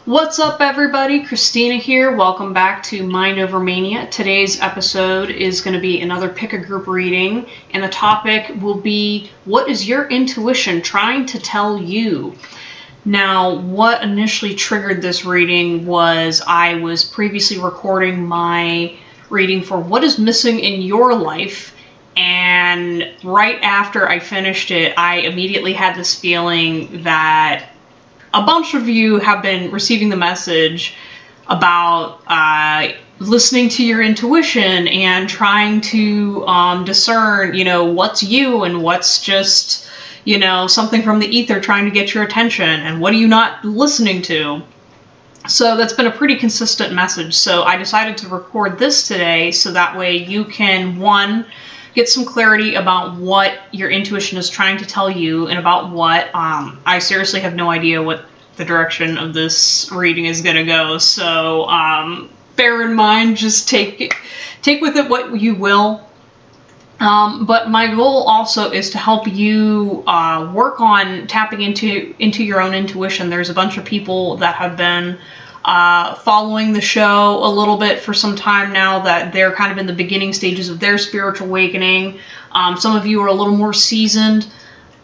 What's up, everybody? Christina here. Welcome back to Mind Over Mania. Today's episode is going to be another pick a group reading, and the topic will be, what is your intuition trying to tell you? Now, what initially triggered this reading was I was previously recording my reading for what is missing in your life, and right after I finished it, I immediately had this feeling that a bunch of you have been receiving the message about listening to your intuition and trying to discern, what's you and what's just, something from the ether trying to get your attention, and what are you not listening to? So that's been a pretty consistent message. So I decided to record this today so that way you can, one, get some clarity about what your intuition is trying to tell you and about what. I seriously have no idea what the direction of this reading is going to go. So bear in mind, just take with it what you will. But my goal also is to help you work on tapping into your own intuition. There's a bunch of people that have been following the show a little bit for some time now, that they're kind of in the beginning stages of their spiritual awakening. Some of you are a little more seasoned,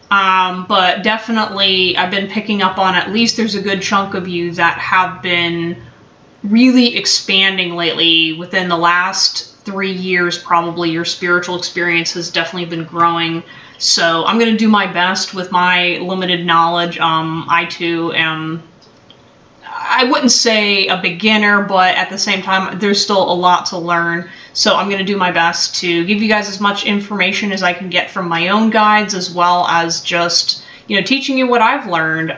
but definitely I've been picking up on, at least there's a good chunk of you that have been really expanding lately. Within the last 3 years, probably, your spiritual experience has definitely been growing. So I'm going to do my best with my limited knowledge. I too am, I wouldn't say a beginner, but at the same time, there's still a lot to learn. So I'm going to do my best to give you guys as much information as I can get from my own guides, as well as just, teaching you what I've learned.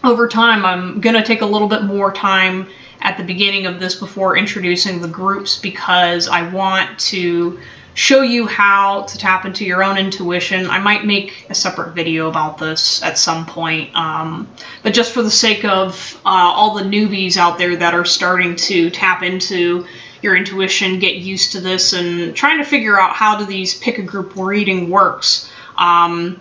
Over time, I'm going to take a little bit more time at the beginning of this before introducing the groups, because I want to show you how to tap into your own intuition. I might make a separate video about this at some point, but just for the sake of all the newbies out there that are starting to tap into your intuition, get used to this, and trying to figure out how do these pick a group reading works. I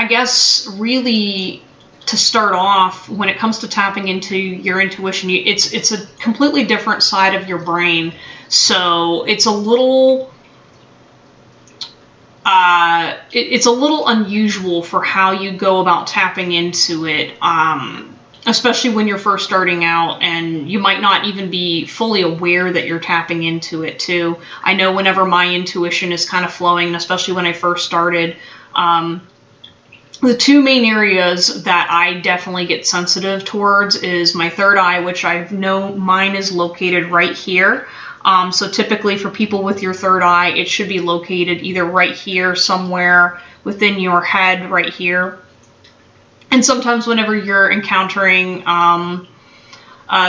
guess really, to start off, when it comes to tapping into your intuition, it's a completely different side of your brain. So it's a little it's a little unusual for how you go about tapping into it, especially when you're first starting out, and you might not even be fully aware that you're tapping into it too. I know whenever my intuition is kind of flowing, especially when I first started, the two main areas that I definitely get sensitive towards is my third eye, which I know mine is located right here. So typically for people with your third eye, it should be located either right here, somewhere within your head, right here. And sometimes whenever you're encountering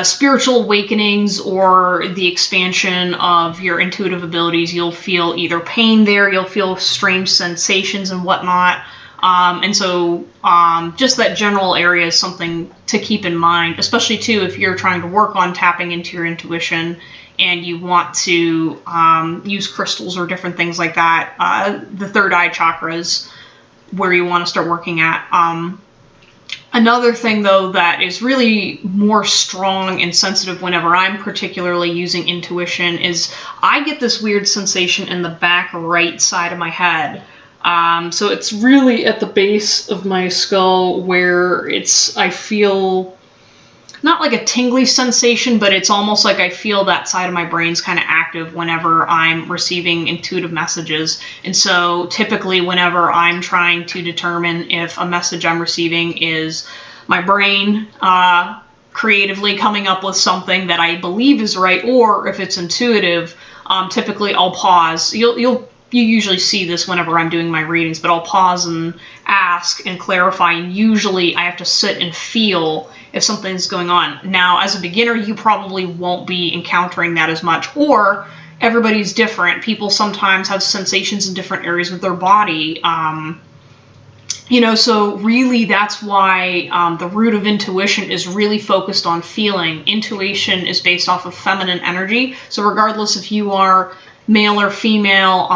spiritual awakenings or the expansion of your intuitive abilities, you'll feel either pain there, you'll feel strange sensations and whatnot. And so just that general area is something to keep in mind, especially too if you're trying to work on tapping into your intuition and you want to use crystals or different things like that. The third eye chakra is where you want to start working at. Another thing, though, that is really more strong and sensitive whenever I'm particularly using intuition is I get this weird sensation in the back right side of my head. So it's really at the base of my skull where I feel not like a tingly sensation, but it's almost like I feel that side of my brain's kind of active whenever I'm receiving intuitive messages. And so typically whenever I'm trying to determine if a message I'm receiving is my brain creatively coming up with something that I believe is right, or if it's intuitive, typically I'll pause. You usually see this whenever I'm doing my readings, but I'll pause and ask and clarify, and usually I have to sit and feel if something's going on. Now, as a beginner, you probably won't be encountering that as much, or everybody's different. People sometimes have sensations in different areas of their body. So really that's why the root of intuition is really focused on feeling. Intuition is based off of feminine energy. So regardless if you are male or female,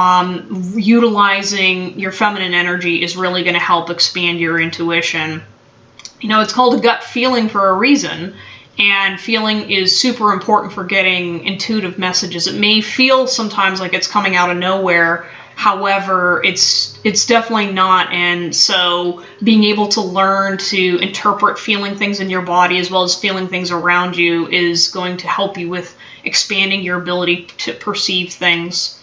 utilizing your feminine energy is really going to help expand your intuition. It's called a gut feeling for a reason. And feeling is super important for getting intuitive messages. It may feel sometimes like it's coming out of nowhere. However, it's definitely not. And so being able to learn to interpret feeling things in your body as well as feeling things around you is going to help you with expanding your ability to perceive things.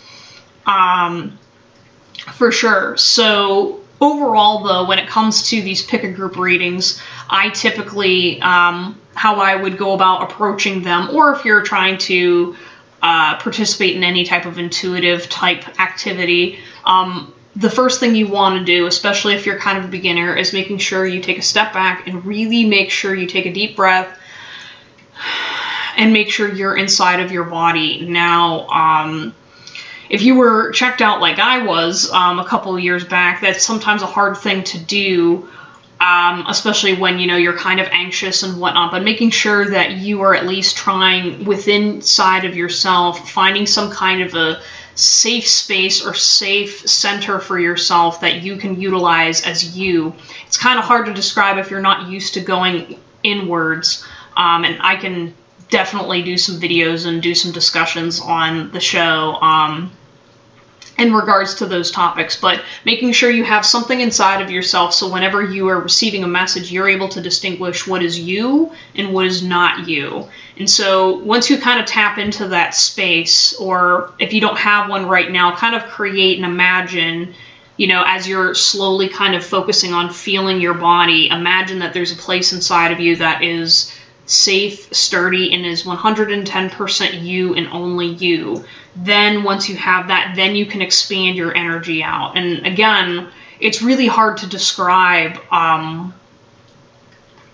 For sure. So overall, though, when it comes to these pick-a-group readings, I typically, how I would go about approaching them, or if you're trying to participate in any type of intuitive type activity, the first thing you want to do, especially if you're kind of a beginner, is making sure you take a step back and really make sure you take a deep breath and make sure you're inside of your body. Now, if you were checked out like I was a couple of years back, that's sometimes a hard thing to do, especially when, you're kind of anxious and whatnot, but making sure that you are at least trying within inside of yourself, finding some kind of a safe space or safe center for yourself that you can utilize as you. It's kind of hard to describe if you're not used to going inwards, and I can definitely do some videos and do some discussions on the show in regards to those topics, but making sure you have something inside of yourself so whenever you are receiving a message, you're able to distinguish what is you and what is not you. And so once you kind of tap into that space, or if you don't have one right now, kind of create and imagine, as you're slowly kind of focusing on feeling your body, imagine that there's a place inside of you that is safe, sturdy, and is 110% you and only you. Then once you have that, then you can expand your energy out. And again, it's really hard to describe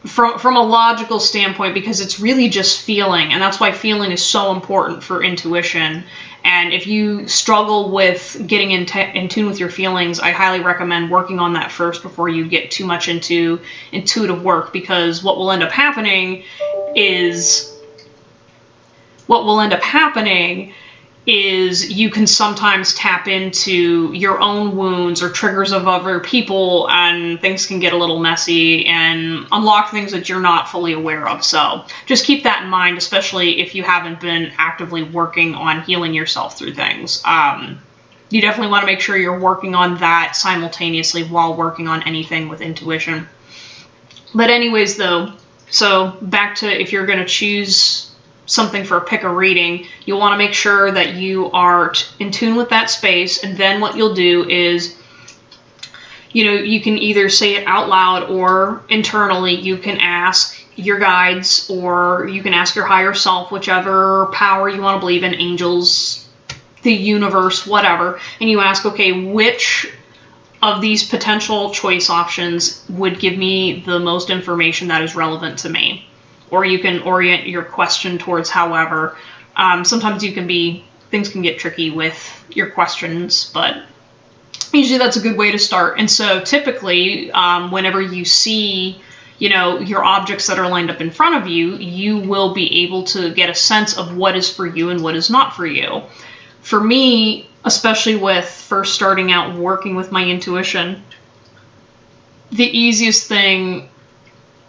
from a logical standpoint, because it's really just feeling, and that's why feeling is so important for intuition. And if you struggle with getting in tune with your feelings, I highly recommend working on that first before you get too much into intuitive work, because what will end up happening is you can sometimes tap into your own wounds or triggers of other people, and things can get a little messy and unlock things that you're not fully aware of. So just keep that in mind, especially if you haven't been actively working on healing yourself through things. You definitely want to make sure you're working on that simultaneously while working on anything with intuition. But anyways, though, so back to if you're going to choose something for pick a reading, you'll want to make sure that you are in tune with that space. And then what you'll do is, you can either say it out loud, or internally you can ask your guides, or you can ask your higher self, whichever power you want to believe in, angels, the universe, whatever. And you ask, okay, which of these potential choice options would give me the most information that is relevant to me? Or you can orient your question towards however. Sometimes things can get tricky with your questions, but usually that's a good way to start. And so typically, whenever you see, your objects that are lined up in front of you, you will be able to get a sense of what is for you and what is not for you. For me, especially with first starting out working with my intuition, the easiest thing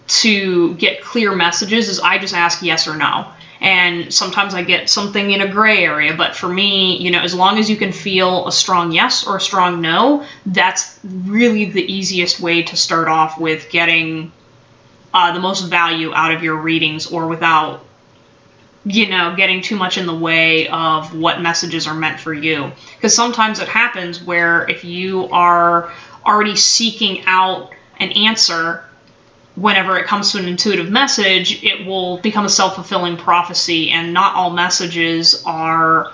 to get clear messages is I just ask yes or no. And sometimes I get something in a gray area, but for me, as long as you can feel a strong yes or a strong no, that's really the easiest way to start off with getting the most value out of your readings, or without, getting too much in the way of what messages are meant for you. Because sometimes it happens where if you are already seeking out an answer, whenever it comes to an intuitive message, it will become a self-fulfilling prophecy, and not all messages are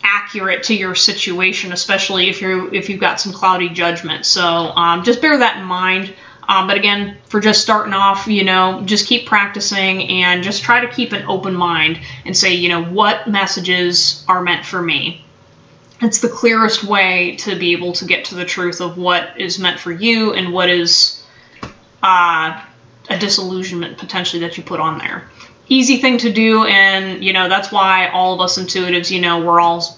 accurate to your situation, especially if you've got some cloudy judgment. So just bear that in mind. But again, for just starting off, just keep practicing and just try to keep an open mind and say, what messages are meant for me. It's the clearest way to be able to get to the truth of what is meant for you and what is a disillusionment potentially that you put on there. Easy thing to do, and that's why all of us intuitives, we're all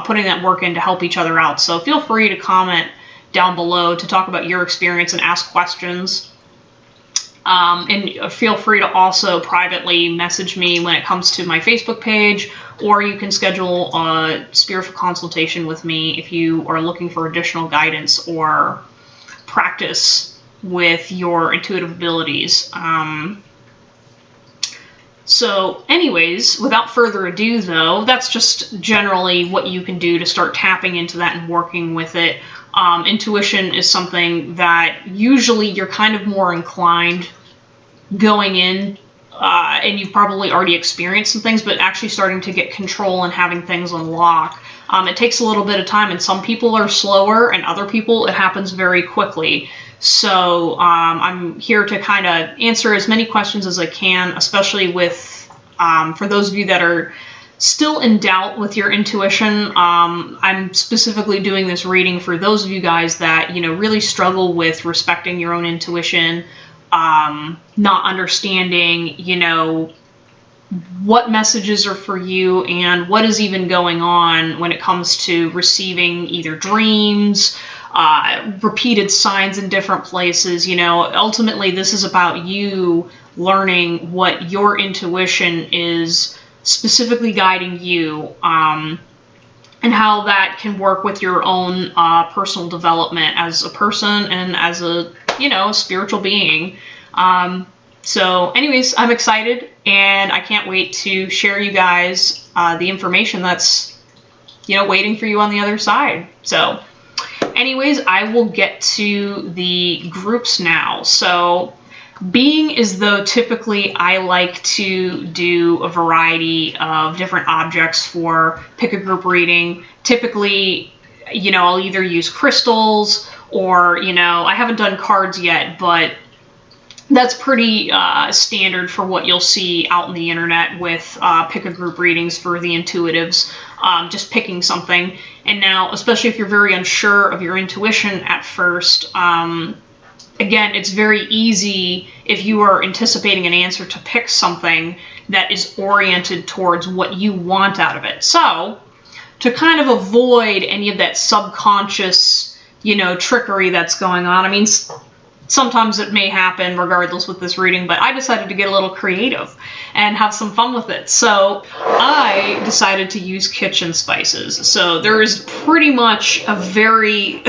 putting that work in to help each other out. So feel free to comment down below to talk about your experience and ask questions. And feel free to also privately message me when it comes to my Facebook page, or you can schedule a spiritual consultation with me if you are looking for additional guidance or practice with your intuitive abilities. So anyways, without further ado though, that's just generally what you can do to start tapping into that and working with it. Intuition is something that usually you're kind of more inclined going in, and you've probably already experienced some things, but actually starting to get control and having things unlock. It takes a little bit of time, and some people are slower, and other people it happens very quickly. So I'm here to kind of answer as many questions as I can, especially with, for those of you that are still in doubt with your intuition. I'm specifically doing this reading for those of you guys that, you know, really struggle with respecting your own intuition, not understanding, you know, what messages are for you and what is even going on when it comes to receiving either dreams, repeated signs in different places. You know, ultimately this is about you learning what your intuition is specifically guiding you, and how that can work with your own personal development as a person and as a, you know, spiritual being. So anyways, I'm excited and I can't wait to share you guys the information that's, you know, waiting for you on the other side. So anyways, I will get to the groups now. So being as though typically I like to do a variety of different objects for pick a group reading. Typically, you know, I'll either use crystals or, you know, I haven't done cards yet, but that's pretty standard for what you'll see out in the internet with pick a group readings for the intuitives, just picking something. And now, especially if you're very unsure of your intuition at first, again, it's very easy if you are anticipating an answer to pick something that is oriented towards what you want out of it. So to kind of avoid any of that subconscious, you know, trickery that's going on, I mean, sometimes it may happen regardless with this reading, but I decided to get a little creative and have some fun with it. So I decided to use kitchen spices. So there is pretty much a very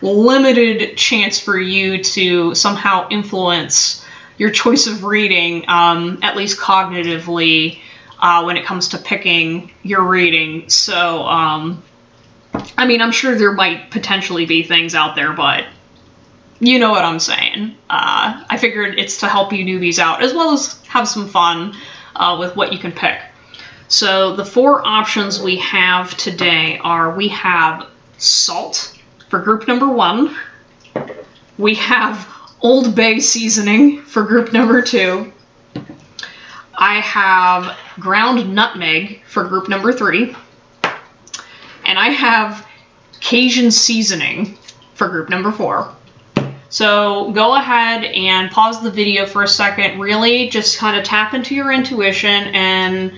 limited chance for you to somehow influence your choice of reading, at least cognitively, when it comes to picking your reading. So, I mean, I'm sure there might potentially be things out there, but you know what I'm saying. I figured it's to help you newbies out, as well as have some fun with what you can pick. So the 4 options we have today are, we have salt for group number 1. We have Old Bay seasoning for group number 2. I have ground nutmeg for group number 3. And I have Cajun seasoning for group number 4. So go ahead and pause the video for a second, really just kind of tap into your intuition and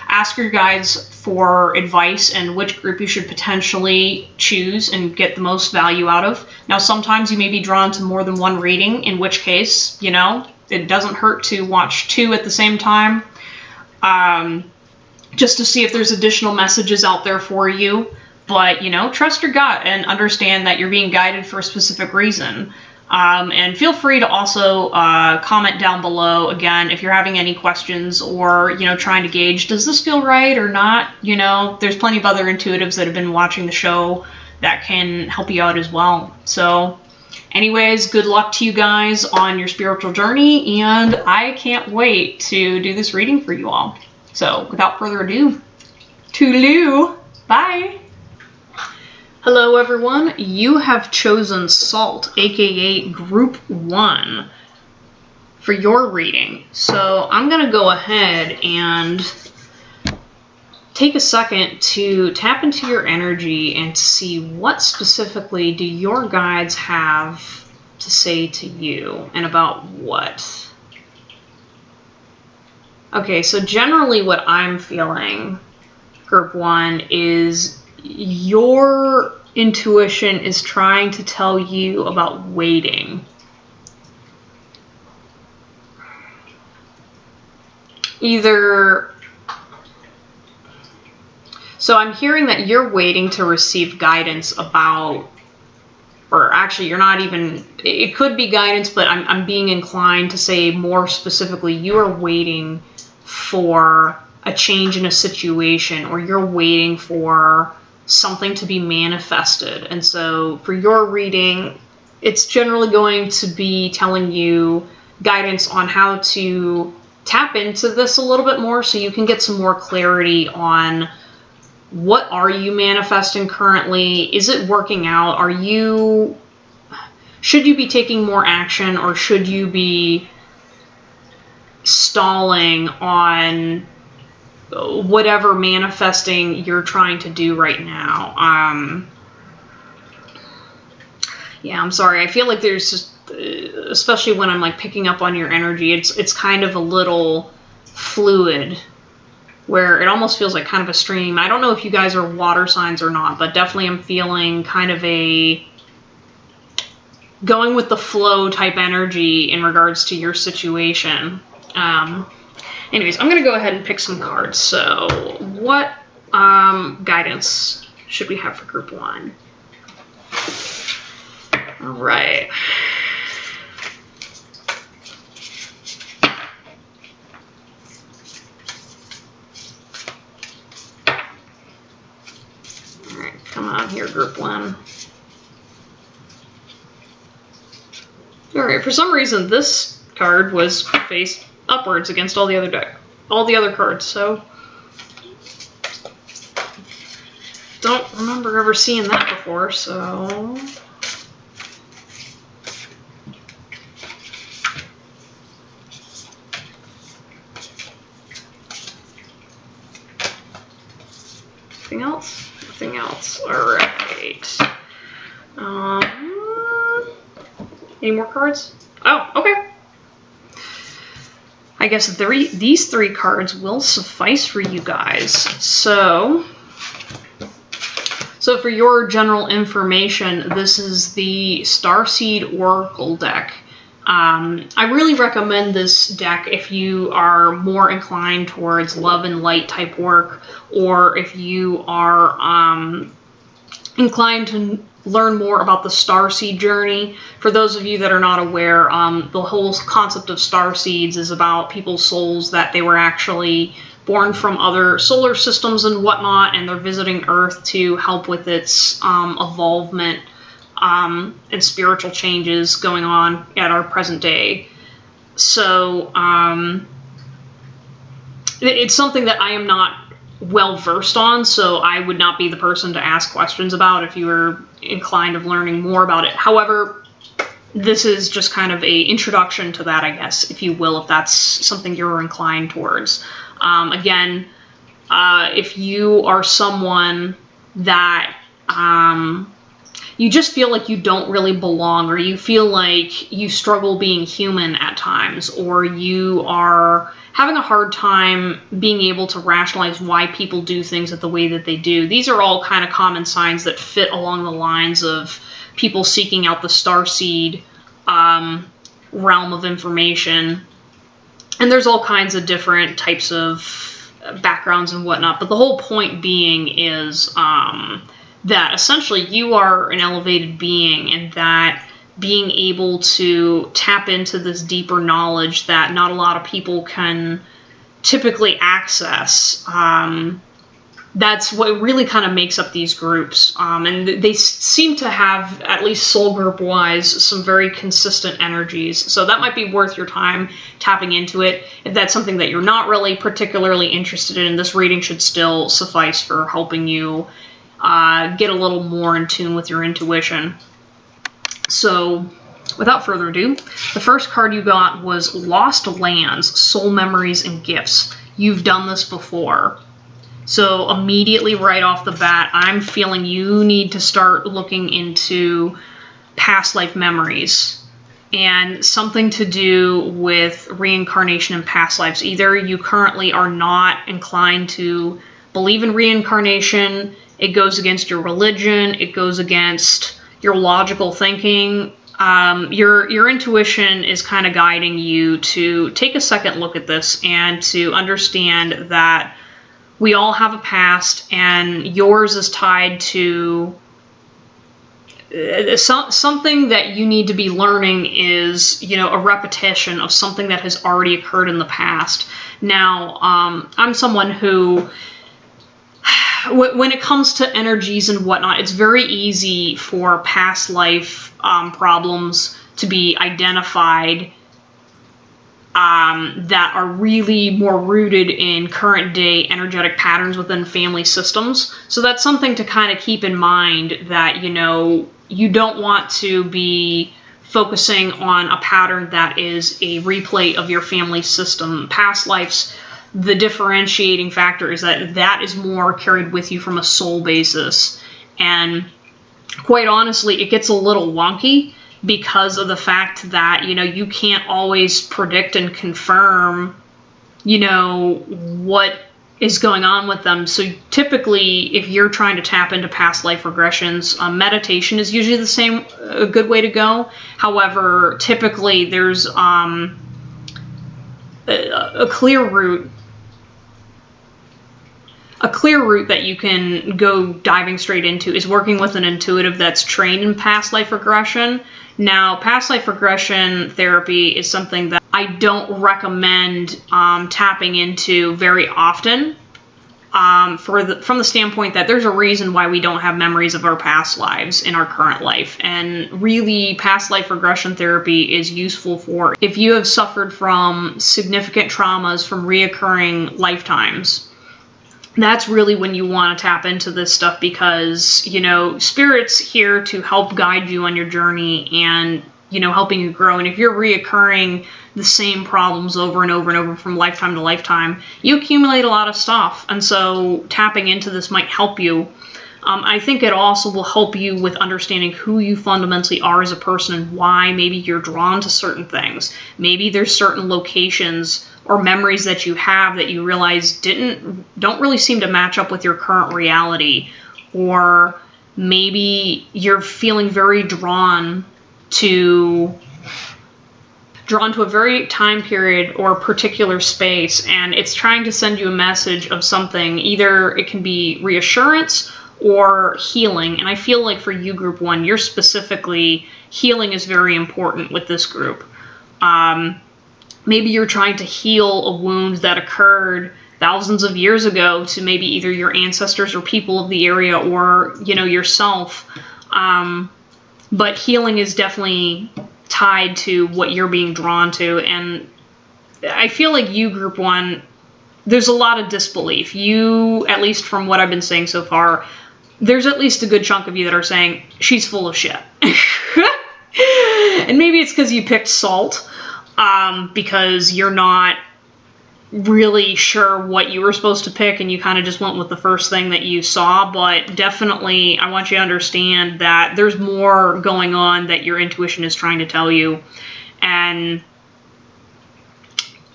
ask your guides for advice and which group you should potentially choose and get the most value out of. Now, sometimes you may be drawn to more than one reading, in which case, you know, it doesn't hurt to watch 2 at the same time, just to see if there's additional messages out there for you. But, you know, trust your gut and understand that you're being guided for a specific reason. And feel free to also comment down below, again, if you're having any questions or, you know, trying to gauge, does this feel right or not? You know, there's plenty of other intuitives that have been watching the show that can help you out as well. So anyways, good luck to you guys on your spiritual journey, and I can't wait to do this reading for you all. So without further ado, toodaloo, bye! Hello everyone, you have chosen Salt, aka Group 1, for your reading. So I'm going to go ahead and take a second to tap into your energy and see what specifically do your guides have to say to you, and about what. Okay, so generally what I'm feeling, Group 1, is your intuition is trying to tell you about waiting. either... So I'm hearing that you're waiting to receive guidance about, or actually you're not even, it could be guidance, but I'm being inclined to say more specifically, you are waiting for a change in a situation, or you're waiting for something to be manifested. And so for your reading, it's generally going to be telling you guidance on how to tap into this a little bit more so you can get some more clarity on what are you manifesting currently? Is it working out? Should you be taking more action, or should you be stalling on whatever manifesting you're trying to do right now? Yeah, I'm sorry. I feel like there's just, especially when I'm like picking up on your energy, it's kind of a little fluid, where it almost feels like kind of a stream. I don't know if you guys are water signs or not, but definitely I'm feeling kind of a going with the flow type energy in regards to your situation. Anyways, I'm going to go ahead and pick some cards. So what guidance should we have for group 1? All right. Come on here, group 1. Alright, for some reason this card was faced upwards against all the other cards, so don't remember ever seeing that before, so anything else? Nothing else. Alright. Any more cards? Oh, okay. I guess these 3 cards will suffice for you guys. So for your general information, this is the Starseed Oracle deck. I really recommend this deck if you are more inclined towards love and light type work, or if you are inclined to learn more about the starseed journey. For those of you that are not aware, the whole concept of starseeds is about people's souls that they were actually born from other solar systems and whatnot, and they're visiting Earth to help with its evolvement and spiritual changes going on at our present day. So it's something that I am not well versed on, so I would not be the person to ask questions about if you were inclined of learning more about it. However, this is just kind of a introduction to that, I guess, if you will, if that's something you're inclined towards. Again, if you are someone that you just feel like you don't really belong, or you feel like you struggle being human at times, or you are having a hard time being able to rationalize why people do things the way that they do. These are all kind of common signs that fit along the lines of people seeking out the starseed realm of information. And there's all kinds of different types of backgrounds and whatnot, but the whole point being is that essentially you are an elevated being, and that being able to tap into this deeper knowledge that not a lot of people can typically access. That's what really kind of makes up these groups. And they seem to have, at least soul group wise, some very consistent energies. So that might be worth your time tapping into it. If that's something that you're not really particularly interested in, this reading should still suffice for helping you get a little more in tune with your intuition. So, without further ado, the first card you got was Lost Lands, Soul Memories and Gifts. You've done this before. So immediately right off the bat, I'm feeling you need to start looking into past life memories and something to do with reincarnation and past lives. Either you currently are not inclined to believe in reincarnation, it goes against your religion, it goes against your logical thinking, your intuition is kind of guiding you to take a second look at this and to understand that we all have a past, and yours is tied to something that you need to be learning is, a repetition of something that has already occurred in the past. Now, I'm someone who, when it comes to energies and whatnot, it's very easy for past life problems to be identified that are really more rooted in current day energetic patterns within family systems. So that's something to kind of keep in mind, that, you don't want to be focusing on a pattern that is a replay of your family system. Past lives, the differentiating factor is that is more carried with you from a soul basis. And quite honestly, it gets a little wonky because of the fact that, you can't always predict and confirm, what is going on with them. So typically, if you're trying to tap into past life regressions, meditation is usually a good way to go. However, typically there's a clear route. A clear route that you can go diving straight into is working with an intuitive that's trained in past life regression. Now, past life regression therapy is something that I don't recommend tapping into very often, from the standpoint that there's a reason why we don't have memories of our past lives in our current life. And really, past life regression therapy is useful for if you have suffered from significant traumas from reoccurring lifetimes. That's really when you want to tap into this stuff, because, Spirit's here to help guide you on your journey and, helping you grow. And if you're reoccurring the same problems over and over and over from lifetime to lifetime, you accumulate a lot of stuff. And so tapping into this might help you. I think it also will help you with understanding who you fundamentally are as a person and why maybe you're drawn to certain things. Maybe there's certain locations or memories that you have that you realize don't really seem to match up with your current reality. Or maybe you're feeling very drawn to a very time period or particular space, and it's trying to send you a message of something. Either it can be reassurance or healing. And I feel like for you, group 1, you're specifically, healing is very important with this group. Maybe you're trying to heal a wound that occurred thousands of years ago to maybe either your ancestors or people of the area, or, yourself. But healing is definitely tied to what you're being drawn to. And I feel like you, group 1, there's a lot of disbelief. You, at least from what I've been saying so far, there's at least a good chunk of you that are saying, she's full of shit. And maybe it's because you picked salt, because you're not really sure what you were supposed to pick, and you kind of just went with the first thing that you saw. But definitely, I want you to understand that there's more going on that your intuition is trying to tell you. And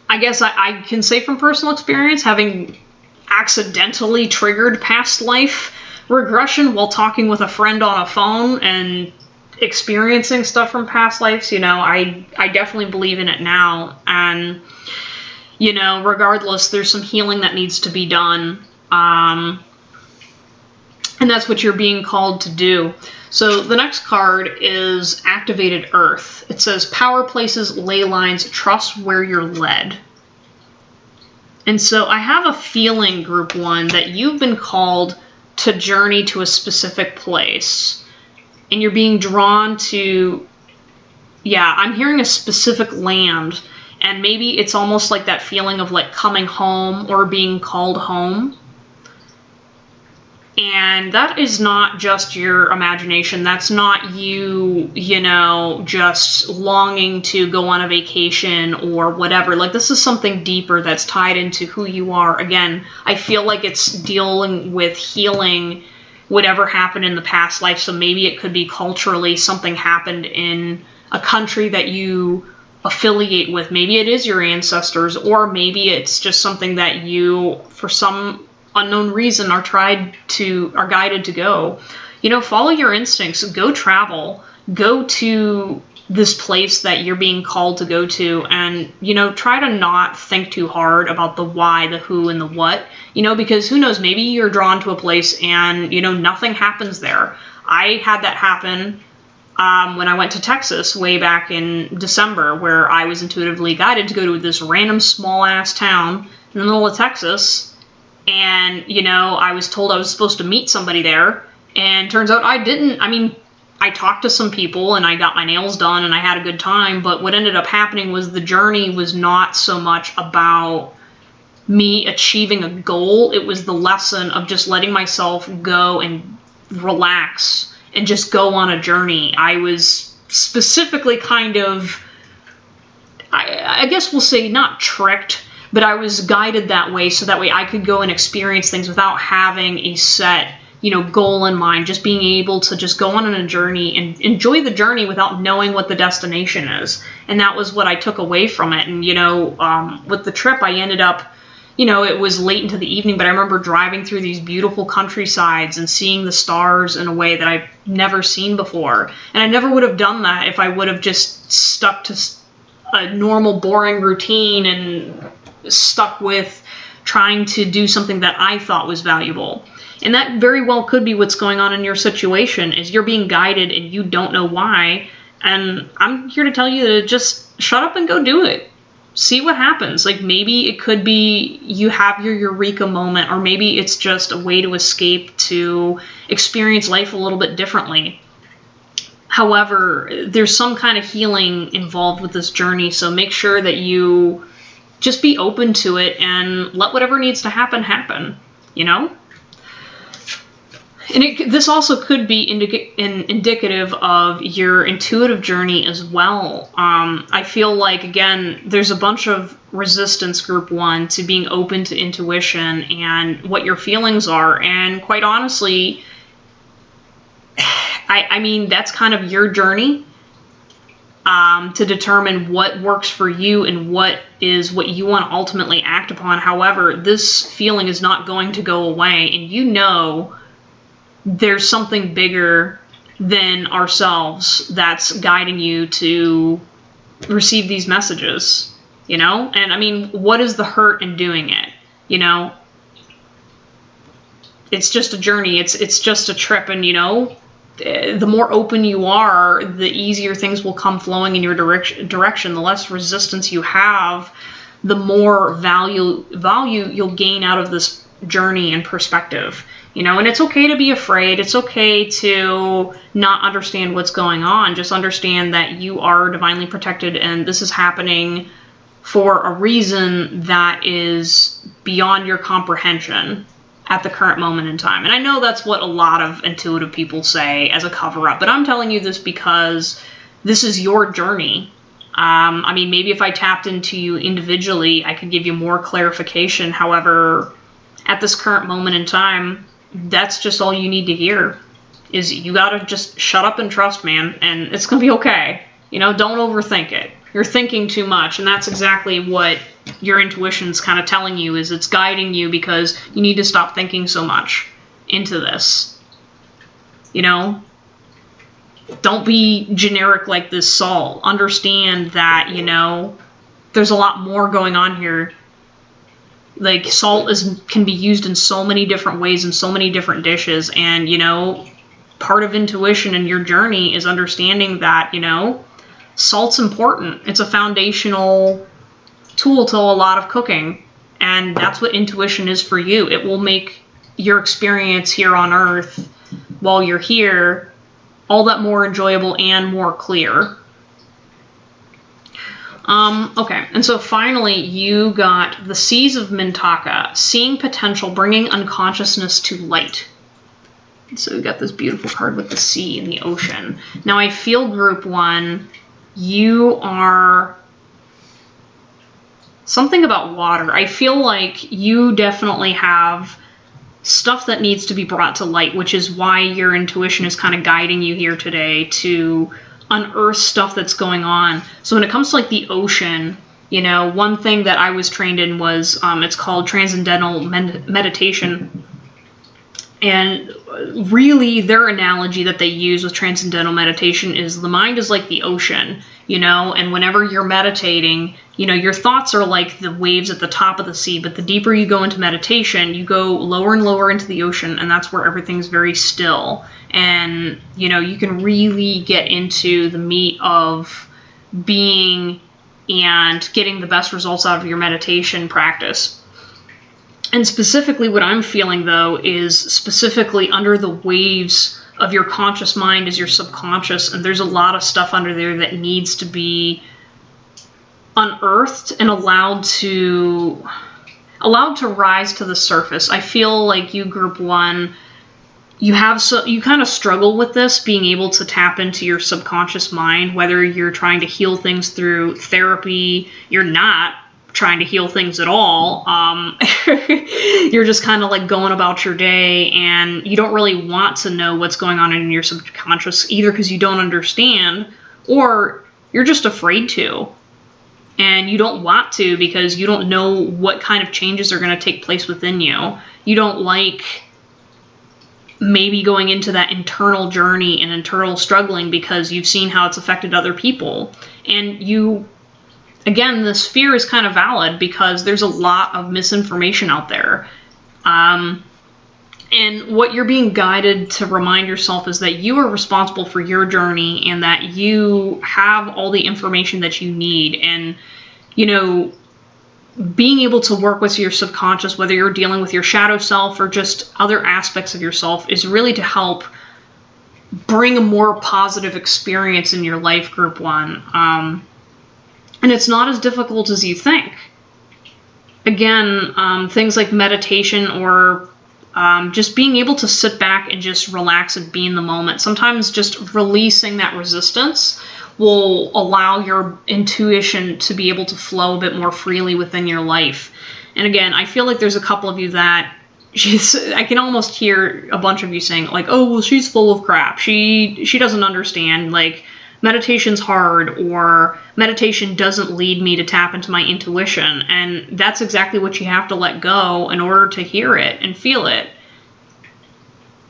I guess I can say from personal experience, having accidentally triggered past life regression while talking with a friend on a phone and experiencing stuff from past lives, I definitely believe in it now. And, regardless, there's some healing that needs to be done. And that's what you're being called to do. So the next card is Activated Earth. It says, power places, ley lines, trust where you're led. And so I have a feeling, group 1, that you've been called to journey to a specific place. And you're being drawn to, I'm hearing a specific land. And maybe it's almost like that feeling of like coming home or being called home. And that is not just your imagination. That's not you, just longing to go on a vacation or whatever. Like, this is something deeper that's tied into who you are. Again, I feel like it's dealing with healing whatever happened in the past life. So maybe it could be culturally something happened in a country that you affiliate with. Maybe it is your ancestors, or maybe it's just something that you, for some unknown reason, are guided to go. Follow your instincts, go travel, go to this place that you're being called to go to, and, you know, try to not think too hard about the why, the who, and the what, you know, because who knows, maybe you're drawn to a place and, you know, nothing happens there. I had that happen when I went to Texas way back in December, where I was intuitively guided to go to this random small-ass town in the middle of Texas, and, you know, I was told I was supposed to meet somebody there, and turns out I didn't. I mean, I talked to some people and I got my nails done and I had a good time, but what ended up happening was the journey was not so much about me achieving a goal. It was the lesson of just letting myself go and relax and just go on a journey. I was specifically kind of, I guess we'll say not tricked, but I was guided that way so that way I could go and experience things without having a set, you know, goal in mind, just being able to just go on a journey and enjoy the journey without knowing what the destination is. And that was what I took away from it. And, you know, with the trip, I ended up, you know, it was late into the evening, but I remember driving through these beautiful countrysides and seeing the stars in a way that I've never seen before. And I never would have done that if I would have just stuck to a normal, boring routine and stuck with trying to do something that I thought was valuable. And that very well could be what's going on in your situation, is you're being guided and you don't know why. And I'm here to tell you to just shut up and go do it. See what happens. Like, maybe it could be you have your eureka moment, or maybe it's just a way to escape, to experience life a little bit differently. However, there's some kind of healing involved with this journey, so make sure that you just be open to it and let whatever needs to happen, happen, you know? And this also could be indicative of your intuitive journey as well. I feel like, again, there's a bunch of resistance, group 1, to being open to intuition and what your feelings are. And quite honestly, I mean, that's kind of your journey to determine what works for you and what is what you want to ultimately act upon. However, this feeling is not going to go away, and you know there's something bigger than ourselves that's guiding you to receive these messages, you know? And I mean, what is the hurt in doing it? You know, it's just a journey. It's just a trip. And, you know, the more open you are, the easier things will come flowing in your direction. The less resistance you have, the more value you'll gain out of this journey and perspective. You know, and it's okay to be afraid. It's okay to not understand what's going on. Just understand that you are divinely protected, and this is happening for a reason that is beyond your comprehension at the current moment in time. And I know that's what a lot of intuitive people say as a cover-up, but I'm telling you this because this is your journey. I mean, maybe if I tapped into you individually, I could give you more clarification. However, at this current moment in time, that's just all you need to hear, is you gotta just shut up and trust, man, and it's gonna be okay. You know, don't overthink it. You're thinking too much, and that's exactly what your intuition's kind of telling you, is it's guiding you because you need to stop thinking so much into this. You know? Don't be generic like this salt. Understand that, you know, there's a lot more going on here. Like, salt can be used in so many different ways in so many different dishes. And, you know, part of intuition in your journey is understanding that, you know, salt's important. It's a foundational tool to a lot of cooking. And that's what intuition is for you. It will make your experience here on Earth while you're here all that more enjoyable and more clear. Okay, and so finally you got the Seas of Mintaka, seeing potential, bringing unconsciousness to light. So we got this beautiful card with the sea and the ocean. Now I feel, group 1, you are something about water. I feel like you definitely have stuff that needs to be brought to light, which is why your intuition is kind of guiding you here today to unearth stuff that's going on. So when it comes to like the ocean, you know, one thing that I was trained in was it's called transcendental meditation. And really, their analogy that they use with transcendental meditation is the mind is like the ocean, you know, and whenever you're meditating, you know, your thoughts are like the waves at the top of the sea, but the deeper you go into meditation, you go lower and lower into the ocean, and that's where everything's very still. And, you know, you can really get into the meat of being and getting the best results out of your meditation practice. And specifically what I'm feeling, though, is specifically under the waves of your conscious mind is your subconscious, and there's a lot of stuff under there that needs to be unearthed and allowed to rise to the surface. I feel like you, Group 1, you kind of struggle with this, being able to tap into your subconscious mind, whether you're trying to heal things through therapy, you're not trying to heal things at all. You're just kind of like going about your day, and you don't really want to know what's going on in your subconscious, either because you don't understand or you're just afraid to. And you don't want to because you don't know what kind of changes are going to take place within you. You don't like maybe going into that internal journey and internal struggling because you've seen how it's affected other people. And again, this fear is kind of valid because there's a lot of misinformation out there. And what you're being guided to remind yourself is that you are responsible for your journey and that you have all the information that you need. And, you know, being able to work with your subconscious, whether you're dealing with your shadow self or just other aspects of yourself, is really to help bring a more positive experience in your life, Group 1. And it's not as difficult as you think. Again, things like meditation or just being able to sit back and just relax and be in the moment. Sometimes just releasing that resistance will allow your intuition to be able to flow a bit more freely within your life. And again, I feel like there's a couple of you that I can almost hear a bunch of you saying, like, oh, well, she's full of crap. She doesn't understand, like, meditation's hard, or meditation doesn't lead me to tap into my intuition. And that's exactly what you have to let go in order to hear it and feel it.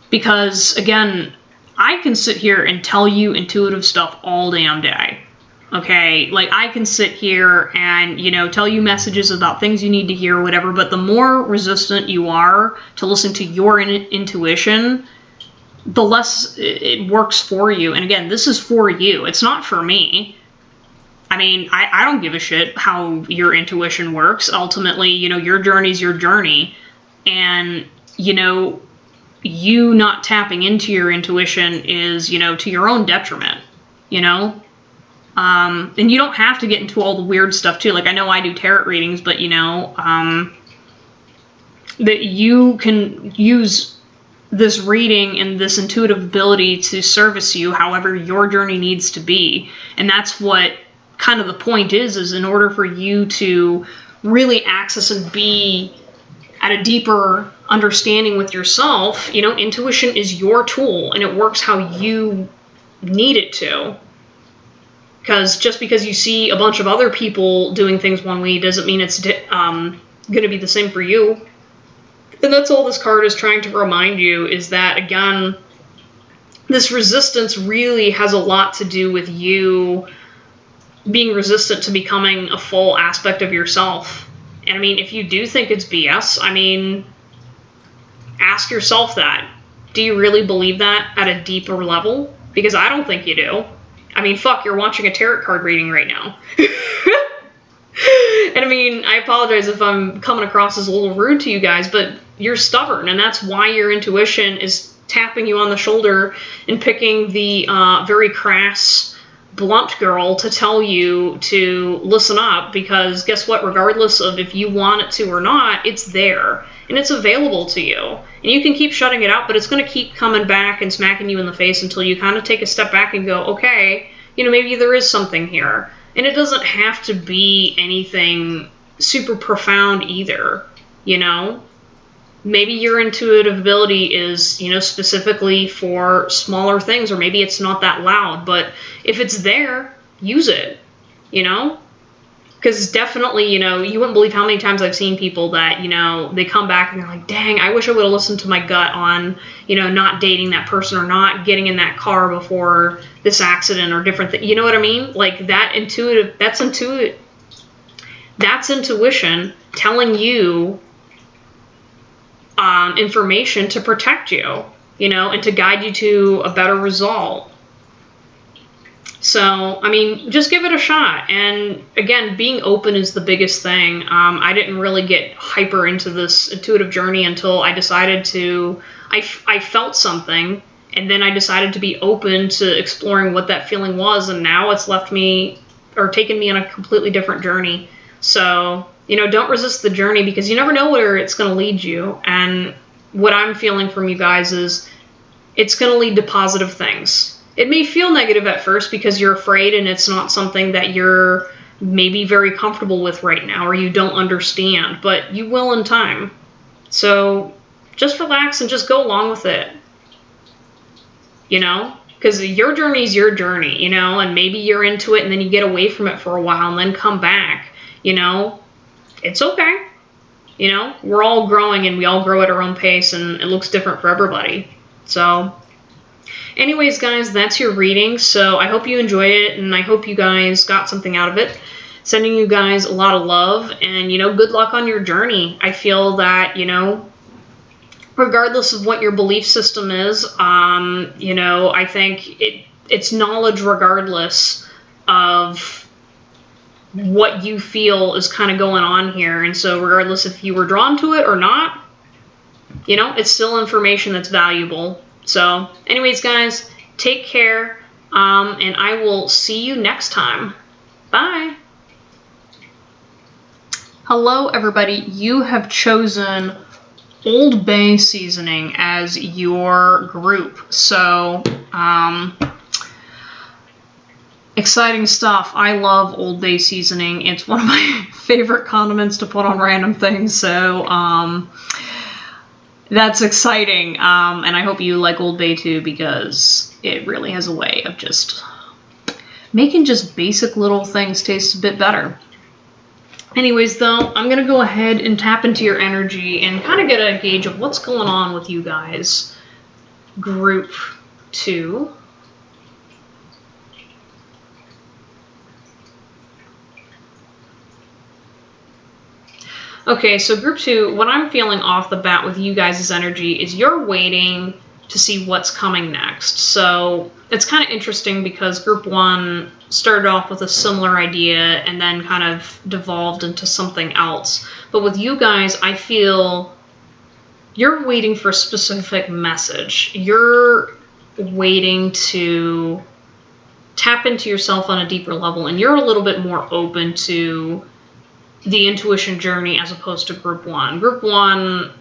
Because, again, I can sit here and tell you intuitive stuff all damn day. Okay? Like, I can sit here and, you know, tell you messages about things you need to hear or whatever, but the more resistant you are to listen to your intuition, the less it works for you. And again, this is for you. It's not for me. I mean, I don't give a shit how your intuition works. Ultimately, you know, your journey's your journey. And, you know, you not tapping into your intuition is, you know, to your own detriment, you know? And you don't have to get into all the weird stuff, too. Like, I know I do tarot readings, but, you know, that you can use this reading and this intuitive ability to service you however your journey needs to be. And that's what kind of the point is in order for you to really access and be at a deeper understanding with yourself, you know, intuition is your tool and it works how you need it to. Because just because you see a bunch of other people doing things one way doesn't mean it's going to be the same for you. And that's all this card is trying to remind you, is that, again, this resistance really has a lot to do with you being resistant to becoming a full aspect of yourself. And I mean, if you do think it's BS, I mean, ask yourself that. Do you really believe that at a deeper level? Because I don't think you do. I mean, fuck, you're watching a tarot card reading right now. And I mean, I apologize if I'm coming across as a little rude to you guys, but you're stubborn, and that's why your intuition is tapping you on the shoulder and picking the very crass, blunt girl to tell you to listen up, because guess what? Regardless of if you want it to or not, it's there, and it's available to you. And you can keep shutting it out, but it's going to keep coming back and smacking you in the face until you kind of take a step back and go, okay, you know, maybe there is something here. And it doesn't have to be anything super profound either, you know? Maybe your intuitive ability is, you know, specifically for smaller things, or maybe it's not that loud, but if it's there, use it, you know? Because definitely, you know, you wouldn't believe how many times I've seen people that, you know, they come back and they're like, dang, I wish I would have listened to my gut on, you know, not dating that person or not getting in that car before this accident or different things. You know what I mean? Like that's intuition telling you information to protect you, you know, and to guide you to a better result. So, I mean, just give it a shot. And again, being open is the biggest thing. I didn't really get hyper into this intuitive journey until I decided to, I felt something, and then I decided to be open to exploring what that feeling was. And now it's left me, or taken me on a completely different journey. So, you know, don't resist the journey, because you never know where it's going to lead you. And what I'm feeling from you guys is it's going to lead to positive things. It may feel negative at first because you're afraid and it's not something that you're maybe very comfortable with right now or you don't understand, but you will in time. So just relax and just go along with it, you know, because your journey is your journey, you know, and maybe you're into it and then you get away from it for a while and then come back, you know, it's okay. You know, we're all growing and we all grow at our own pace, and it looks different for everybody. So anyways, guys, that's your reading. So I hope you enjoyed it, and I hope you guys got something out of it. Sending you guys a lot of love, and, you know, good luck on your journey. I feel that, you know, regardless of what your belief system is, you know, I think it's knowledge regardless of what you feel is kind of going on here. And so regardless if you were drawn to it or not, you know, it's still information that's valuable. So anyways, guys, take care, and I will see you next time. Bye. Hello, everybody. You have chosen Old Bay seasoning as your group. So, exciting stuff. I love Old Bay seasoning. It's one of my favorite condiments to put on random things. So, that's exciting, and I hope you like Old Bay too, because it really has a way of just making just basic little things taste a bit better. Anyways, though, I'm going to go ahead and tap into your energy and kind of get a gauge of what's going on with you guys. Group 2. Okay, so group 2, what I'm feeling off the bat with you guys' energy is you're waiting to see what's coming next. So it's kind of interesting because group 1 started off with a similar idea and then kind of devolved into something else. But with you guys, I feel you're waiting for a specific message. You're waiting to tap into yourself on a deeper level, and you're a little bit more open to the intuition journey as opposed to group 1. Group 1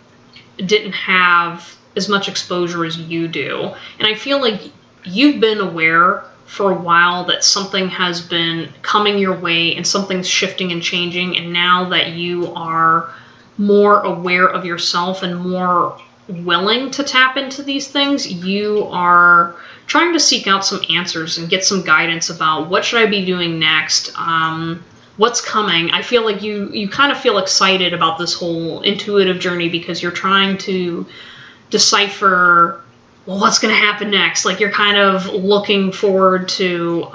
didn't have as much exposure as you do. And I feel like you've been aware for a while that something has been coming your way and something's shifting and changing. And now that you are more aware of yourself and more willing to tap into these things, you are trying to seek out some answers and get some guidance about what should I be doing next, what's coming. I feel like you kind of feel excited about this whole intuitive journey because you're trying to decipher, well, what's going to happen next. Like, you're kind of looking forward to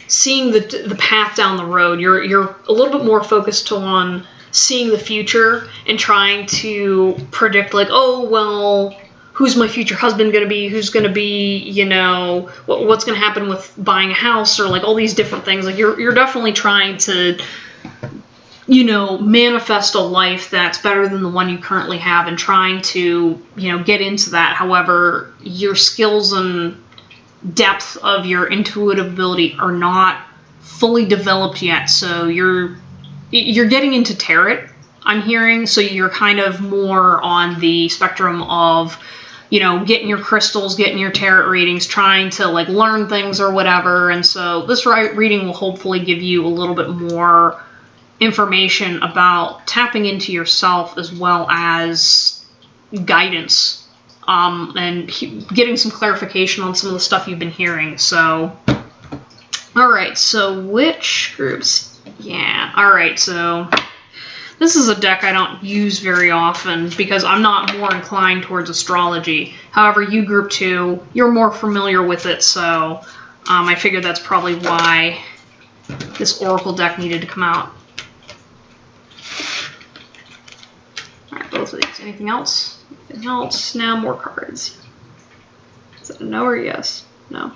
seeing the path down the road. You're a little bit more focused on seeing the future and trying to predict, like, oh, well, who's my future husband going to be? Who's going to be, you know, what's going to happen with buying a house, or like all these different things. Like, you're definitely trying to, you know, manifest a life that's better than the one you currently have and trying to, you know, get into that. However, your skills and depth of your intuitive ability are not fully developed yet. So you're getting into tarot, I'm hearing. So you're kind of more on the spectrum of, you know, getting your crystals, getting your tarot readings, trying to like learn things or whatever. And so this reading will hopefully give you a little bit more information about tapping into yourself, as well as guidance, and getting some clarification on some of the stuff you've been hearing. So All right, so which groups? Yeah, all right, so this is a deck I don't use very often because I'm not more inclined towards astrology. However, you group 2, you're more familiar with it, so I figured that's probably why this Oracle deck needed to come out. All right, both of these. Anything else? Anything else? Now more cards. Is that a no or yes? No.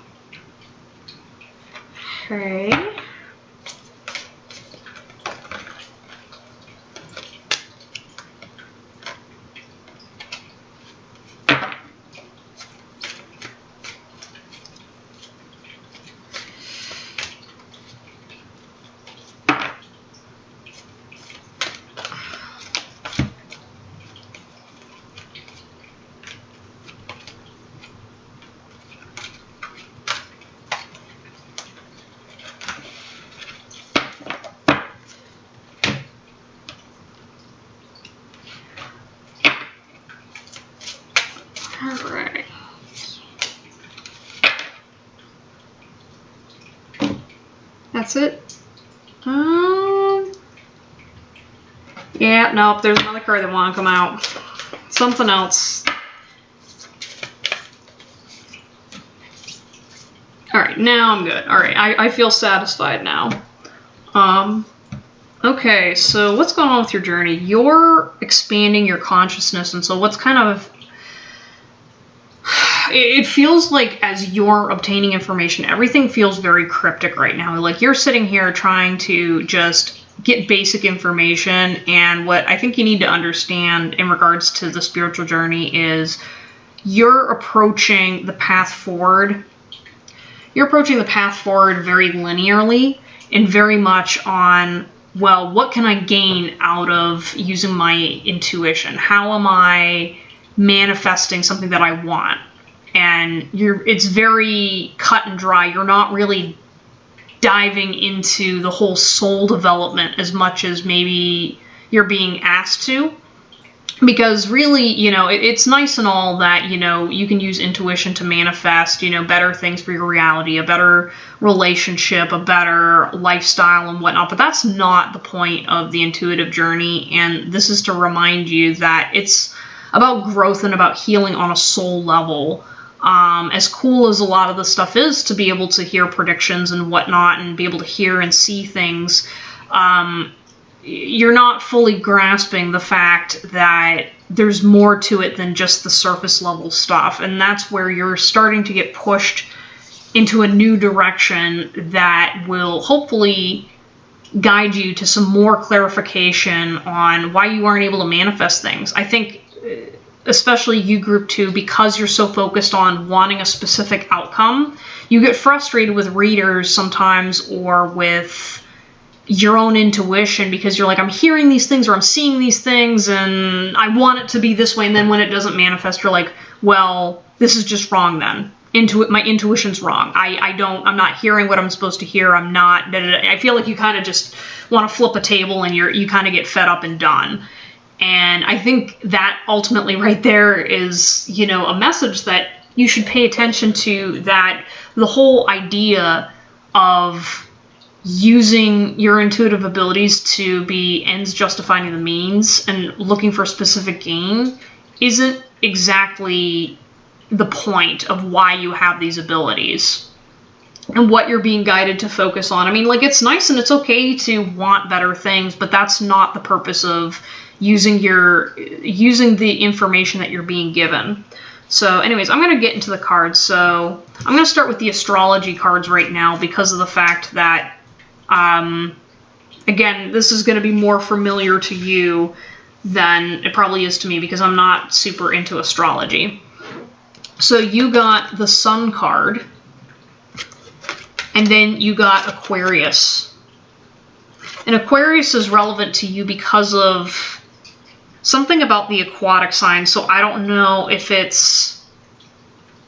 Okay. Alright. That's it? Yeah, nope, there's another card that won't come out. Something else. Alright, now I'm good. Alright, I feel satisfied now. Okay, so what's going on with your journey? You're expanding your consciousness, and so what's kind of... It feels like as you're obtaining information, everything feels very cryptic right now. Like you're sitting here trying to just get basic information, and what I think you need to understand in regards to the spiritual journey is you're approaching the path forward. You're approaching the path forward very linearly and very much on, well, what can I gain out of using my intuition? How am I manifesting something that I want? And it's very cut and dry. You're not really diving into the whole soul development as much as maybe you're being asked to. Because really, you know, it's nice and all that, you know, you can use intuition to manifest, you know, better things for your reality, a better relationship, a better lifestyle and whatnot. But that's not the point of the intuitive journey. And this is to remind you that it's about growth and about healing on a soul level. As cool as a lot of the stuff is to be able to hear predictions and whatnot and be able to hear and see things, you're not fully grasping the fact that there's more to it than just the surface level stuff. And that's where you're starting to get pushed into a new direction that will hopefully guide you to some more clarification on why you aren't able to manifest things. I think especially you group 2, because you're so focused on wanting a specific outcome, you get frustrated with readers sometimes or with your own intuition because you're like, I'm hearing these things or I'm seeing these things and I want it to be this way, and then when it doesn't manifest, you're like, well, this is just wrong then. My intuition's wrong. I'm not hearing what I'm supposed to hear. I'm not, I feel like you kind of just want to flip a table and you kind of get fed up and done. And I think that ultimately right there is, you know, a message that you should pay attention to, that the whole idea of using your intuitive abilities to be ends justifying the means and looking for specific gain isn't exactly the point of why you have these abilities and what you're being guided to focus on. I mean, like, it's nice and it's okay to want better things, but that's not the purpose of using the information that you're being given. So anyways, I'm going to get into the cards. So I'm going to start with the astrology cards right now because of the fact that, again, this is going to be more familiar to you than it probably is to me because I'm not super into astrology. So you got the Sun card, and then you got Aquarius. And Aquarius is relevant to you because of something about the aquatic sign. So I don't know if it's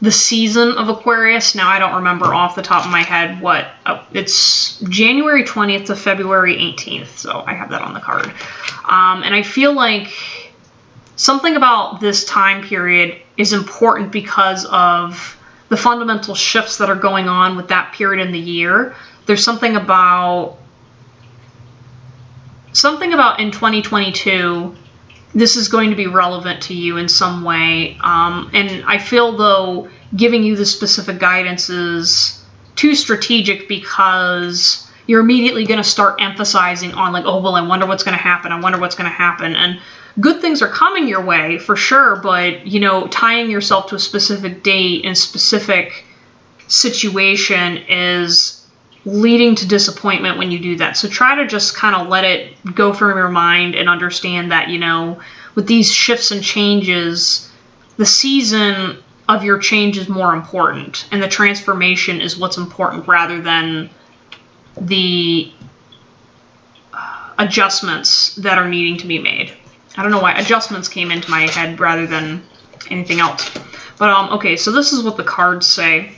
the season of Aquarius. Now I don't remember off the top of my head what. It's January 20th to February 18th. So I have that on the card. And I feel like something about this time period is important because of the fundamental shifts that are going on with that period in the year. there's something about in 2022, this is going to be relevant to you in some way. And I feel, though, giving you the specific guidance is too strategic, because you're immediately going to start emphasizing on, like, oh, well, I wonder what's going to happen. I wonder what's going to happen. And good things are coming your way for sure, but, you know, tying yourself to a specific date and specific situation is leading to disappointment when you do that. So try to just kind of let it go from your mind and understand that, you know, with these shifts and changes, the season of your change is more important, and the transformation is what's important rather than the adjustments that are needing to be made. I don't know why adjustments came into my head rather than anything else. But, okay, so this is what the cards say.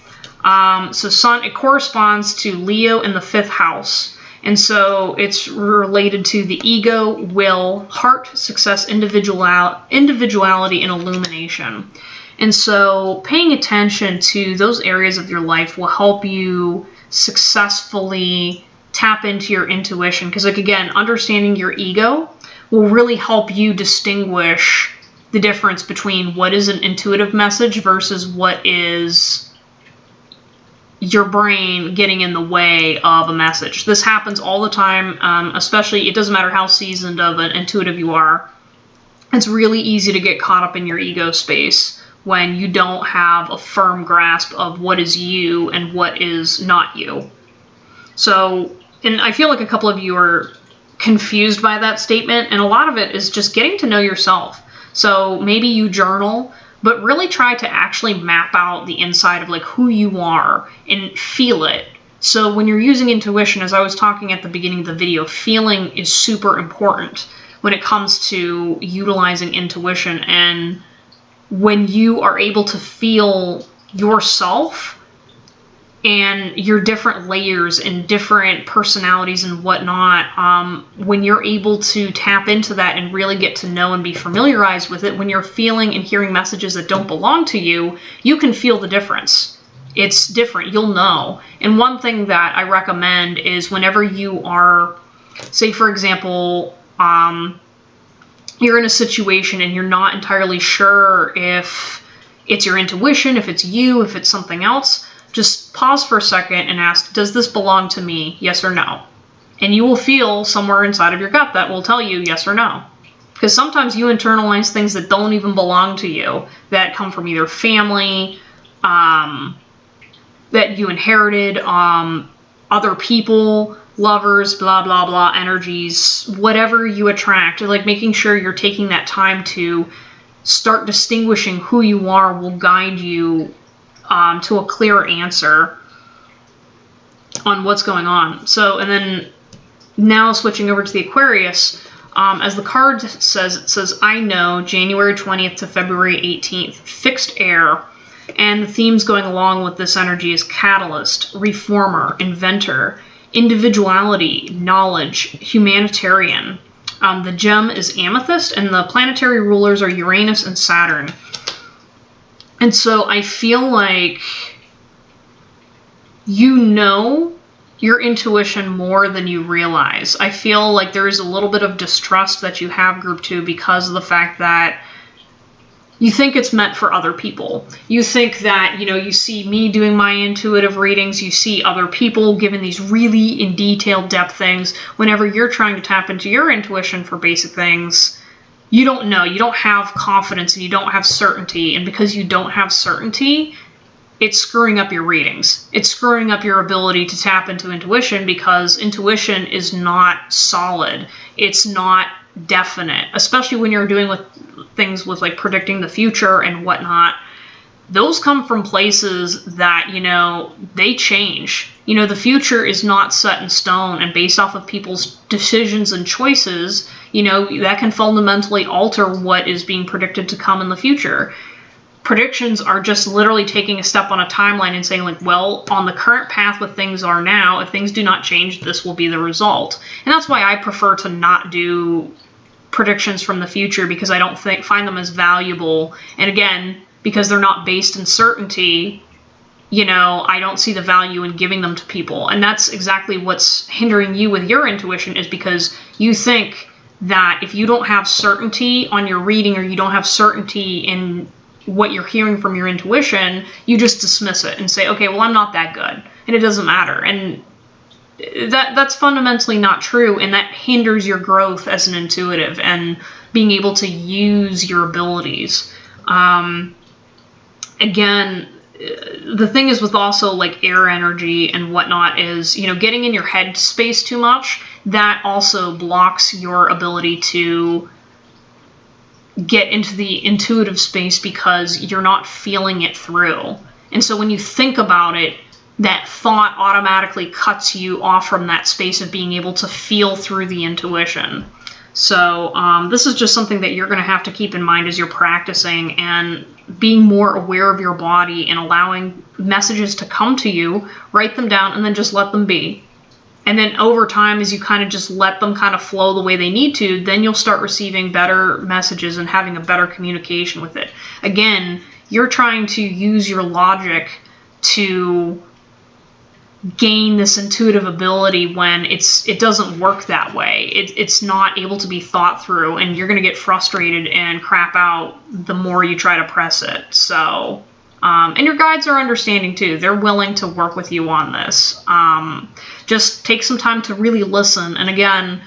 So Sun, it corresponds to Leo in the 5th house. And so it's related to the ego, will, heart, success, individuality, and illumination. And so paying attention to those areas of your life will help you successfully tap into your intuition. Because, like, again, understanding your ego will really help you distinguish the difference between what is an intuitive message versus what is your brain getting in the way of a message. This happens all the time, especially, it doesn't matter how seasoned of an intuitive you are. It's really easy to get caught up in your ego space when you don't have a firm grasp of what is you and what is not you. So, and I feel like a couple of you are confused by that statement, and a lot of it is just getting to know yourself. So maybe you journal, but really try to actually map out the inside of, like, who you are and feel it. So when you're using intuition, as I was talking at the beginning of the video, feeling is super important when it comes to utilizing intuition. And when you are able to feel yourself and your different layers and different personalities and whatnot, when you're able to tap into that and really get to know and be familiarized with it, when you're feeling and hearing messages that don't belong to you, you can feel the difference. It's different. You'll know. And one thing that I recommend is whenever you are, say, for example, you're in a situation and you're not entirely sure if it's your intuition, if it's you, if it's something else, just pause for a second and ask, does this belong to me? Yes or no? And you will feel somewhere inside of your gut that will tell you yes or no. Because sometimes you internalize things that don't even belong to you, that come from either family, that you inherited, other people, lovers, blah, blah, blah, energies, whatever you attract. Like, making sure you're taking that time to start distinguishing who you are will guide you to a clearer answer on what's going on. So, and then now switching over to the Aquarius, as the card says, it says, I know, January 20th to February 18th, fixed air. And the themes going along with this energy is catalyst, reformer, inventor, individuality, knowledge, humanitarian. The gem is amethyst, and the planetary rulers are Uranus and Saturn. And so I feel like you know your intuition more than you realize. I feel like there is a little bit of distrust that you have, Group 2, because of the fact that you think it's meant for other people. You think that, you know, you see me doing my intuitive readings, you see other people giving these really in detailed depth things. Whenever you're trying to tap into your intuition for basic things, you don't know, you don't have confidence, and you don't have certainty. And because you don't have certainty, it's screwing up your readings. It's screwing up your ability to tap into intuition, because intuition is not solid. It's not definite, especially when you're doing with things with, like, predicting the future and whatnot. Those come from places that, you know, they change. You know, the future is not set in stone, and based off of people's decisions and choices, you know, that can fundamentally alter what is being predicted to come in the future. Predictions are just literally taking a step on a timeline and saying, like, well, on the current path what things are now, if things do not change, this will be the result. And that's why I prefer to not do predictions from the future, because I don't find them as valuable. And again, because they're not based in certainty, you know, I don't see the value in giving them to people. And that's exactly what's hindering you with your intuition, is because you think that if you don't have certainty on your reading, or you don't have certainty in what you're hearing from your intuition, you just dismiss it and say, okay, well, I'm not that good and it doesn't matter. And that's fundamentally not true, and that hinders your growth as an intuitive and being able to use your abilities. Again, the thing is with also like air energy and whatnot is, you know, getting in your head space too much, that also blocks your ability to get into the intuitive space because you're not feeling it through. And so when you think about it, that thought automatically cuts you off from that space of being able to feel through the intuition. So this is just something that you're going to have to keep in mind as you're practicing, and being more aware of your body and allowing messages to come to you, write them down, and then just let them be. And then over time, as you kind of just let them kind of flow the way they need to, then you'll start receiving better messages and having a better communication with it. Again, you're trying to use your logic to gain this intuitive ability when it doesn't work that way. It's not able to be thought through, and you're going to get frustrated and crap out the more you try to press it. So, and your guides are understanding too. They're willing to work with you on this. Just take some time to really listen. And again,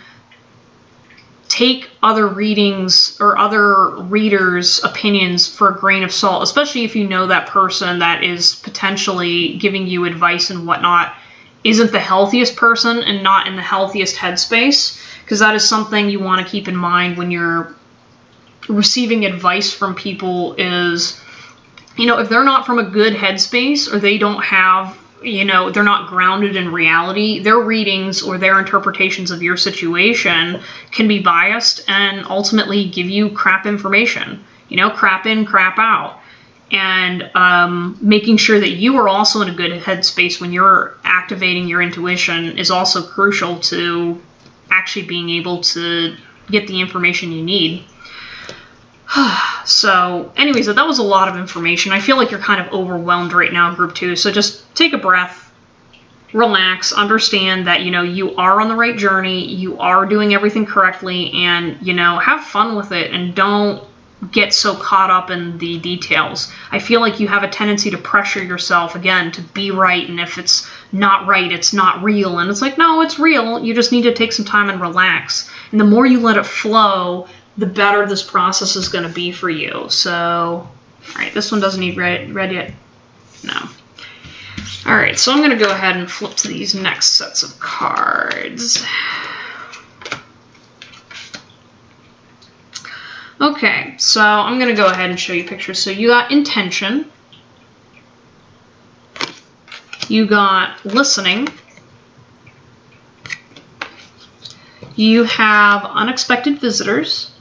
take other readings or other readers' opinions for a grain of salt, especially if you know that person that is potentially giving you advice and whatnot isn't the healthiest person and not in the healthiest headspace, because that is something you want to keep in mind when you're receiving advice from people is, you know, if they're not from a good headspace, or they don't have, you know, they're not grounded in reality, their readings or their interpretations of your situation can be biased and ultimately give you crap information, you know, crap in, crap out. And making sure that you are also in a good headspace when you're activating your intuition is also crucial to actually being able to get the information you need. So anyways, that was a lot of information. I feel like you're kind of overwhelmed right now, group 2. So just take a breath, relax, understand that, you know, you are on the right journey, you are doing everything correctly, and, you know, have fun with it and don't get so caught up in the details. I feel like you have a tendency to pressure yourself, again, to be right, and if it's not right, it's not real. And it's like, no, it's real. You just need to take some time and relax. And the more you let it flow, the better this process is going to be for you. So, all right, this one doesn't need read yet. No. All right, so I'm going to go ahead and flip to these next sets of cards. Okay, so I'm going to go ahead and show you pictures. So you got intention. You got listening. You have unexpected visitors.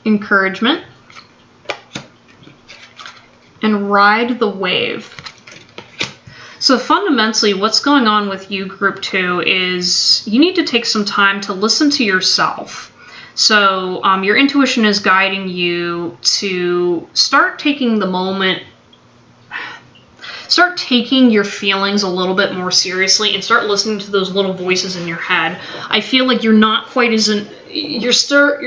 Encouragement. And ride the wave. So fundamentally, what's going on with you, group 2, is you need to take some time to listen to yourself. So your intuition is guiding you to start taking the moment, start taking your feelings a little bit more seriously, and start listening to those little voices in your head. I feel like you're not quite as you're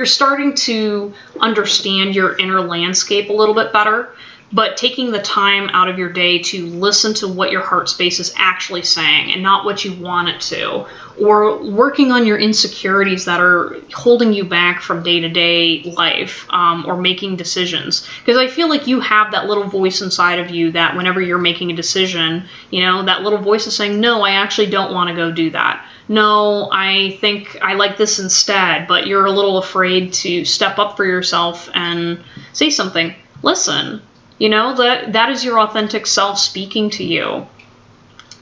starting to understand your inner landscape a little bit better. But taking the time out of your day to listen to what your heart space is actually saying and not what you want it to, or working on your insecurities that are holding you back from day-to-day life, or making decisions. Because I feel like you have that little voice inside of you that whenever you're making a decision, you know, that little voice is saying, no, I actually don't want to go do that. No, I think I like this instead, but you're a little afraid to step up for yourself and say something. Listen. You know, that is your authentic self speaking to you.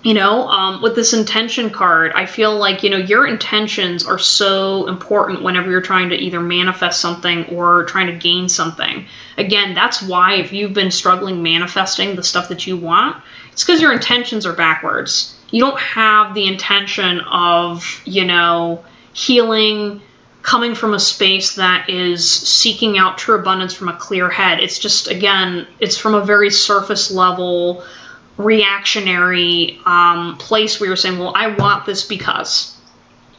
You know, with this intention card, I feel like, you know, your intentions are so important whenever you're trying to either manifest something or trying to gain something. Again, that's why if you've been struggling manifesting the stuff that you want, it's because your intentions are backwards. You don't have the intention of, you know, healing coming from a space that is seeking out true abundance from a clear head. It's just, again, it's from a very surface level, reactionary place where you're saying, well, I want this because.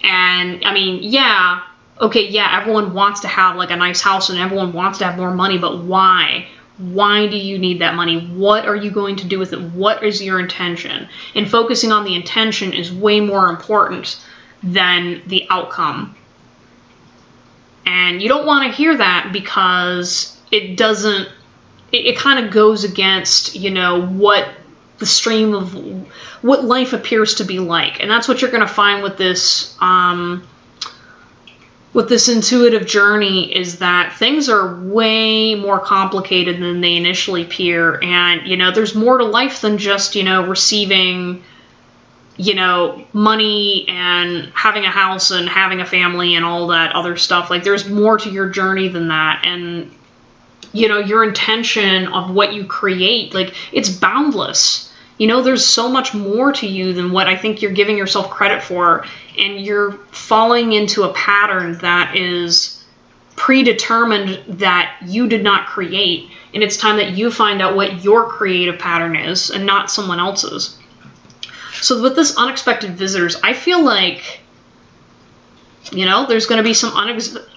And I mean, yeah, okay, yeah, everyone wants to have like a nice house and everyone wants to have more money, but why? Why do you need that money? What are you going to do with it? What is your intention? And focusing on the intention is way more important than the outcome. And you don't want to hear that because it doesn't, it kind of goes against, you know, what the stream of what life appears to be like. And that's what you're going to find with this intuitive journey, is that things are way more complicated than they initially appear. And, you know, there's more to life than just, you know, receiving, you know, money and having a house and having a family and all that other stuff. Like, there's more to your journey than that. And, you know, your intention of what you create, like, it's boundless. You know, there's so much more to you than what I think you're giving yourself credit for. And you're falling into a pattern that is predetermined that you did not create. And it's time that you find out what your creative pattern is and not someone else's. So with this unexpected visitors, I feel like, you know, there's going to be some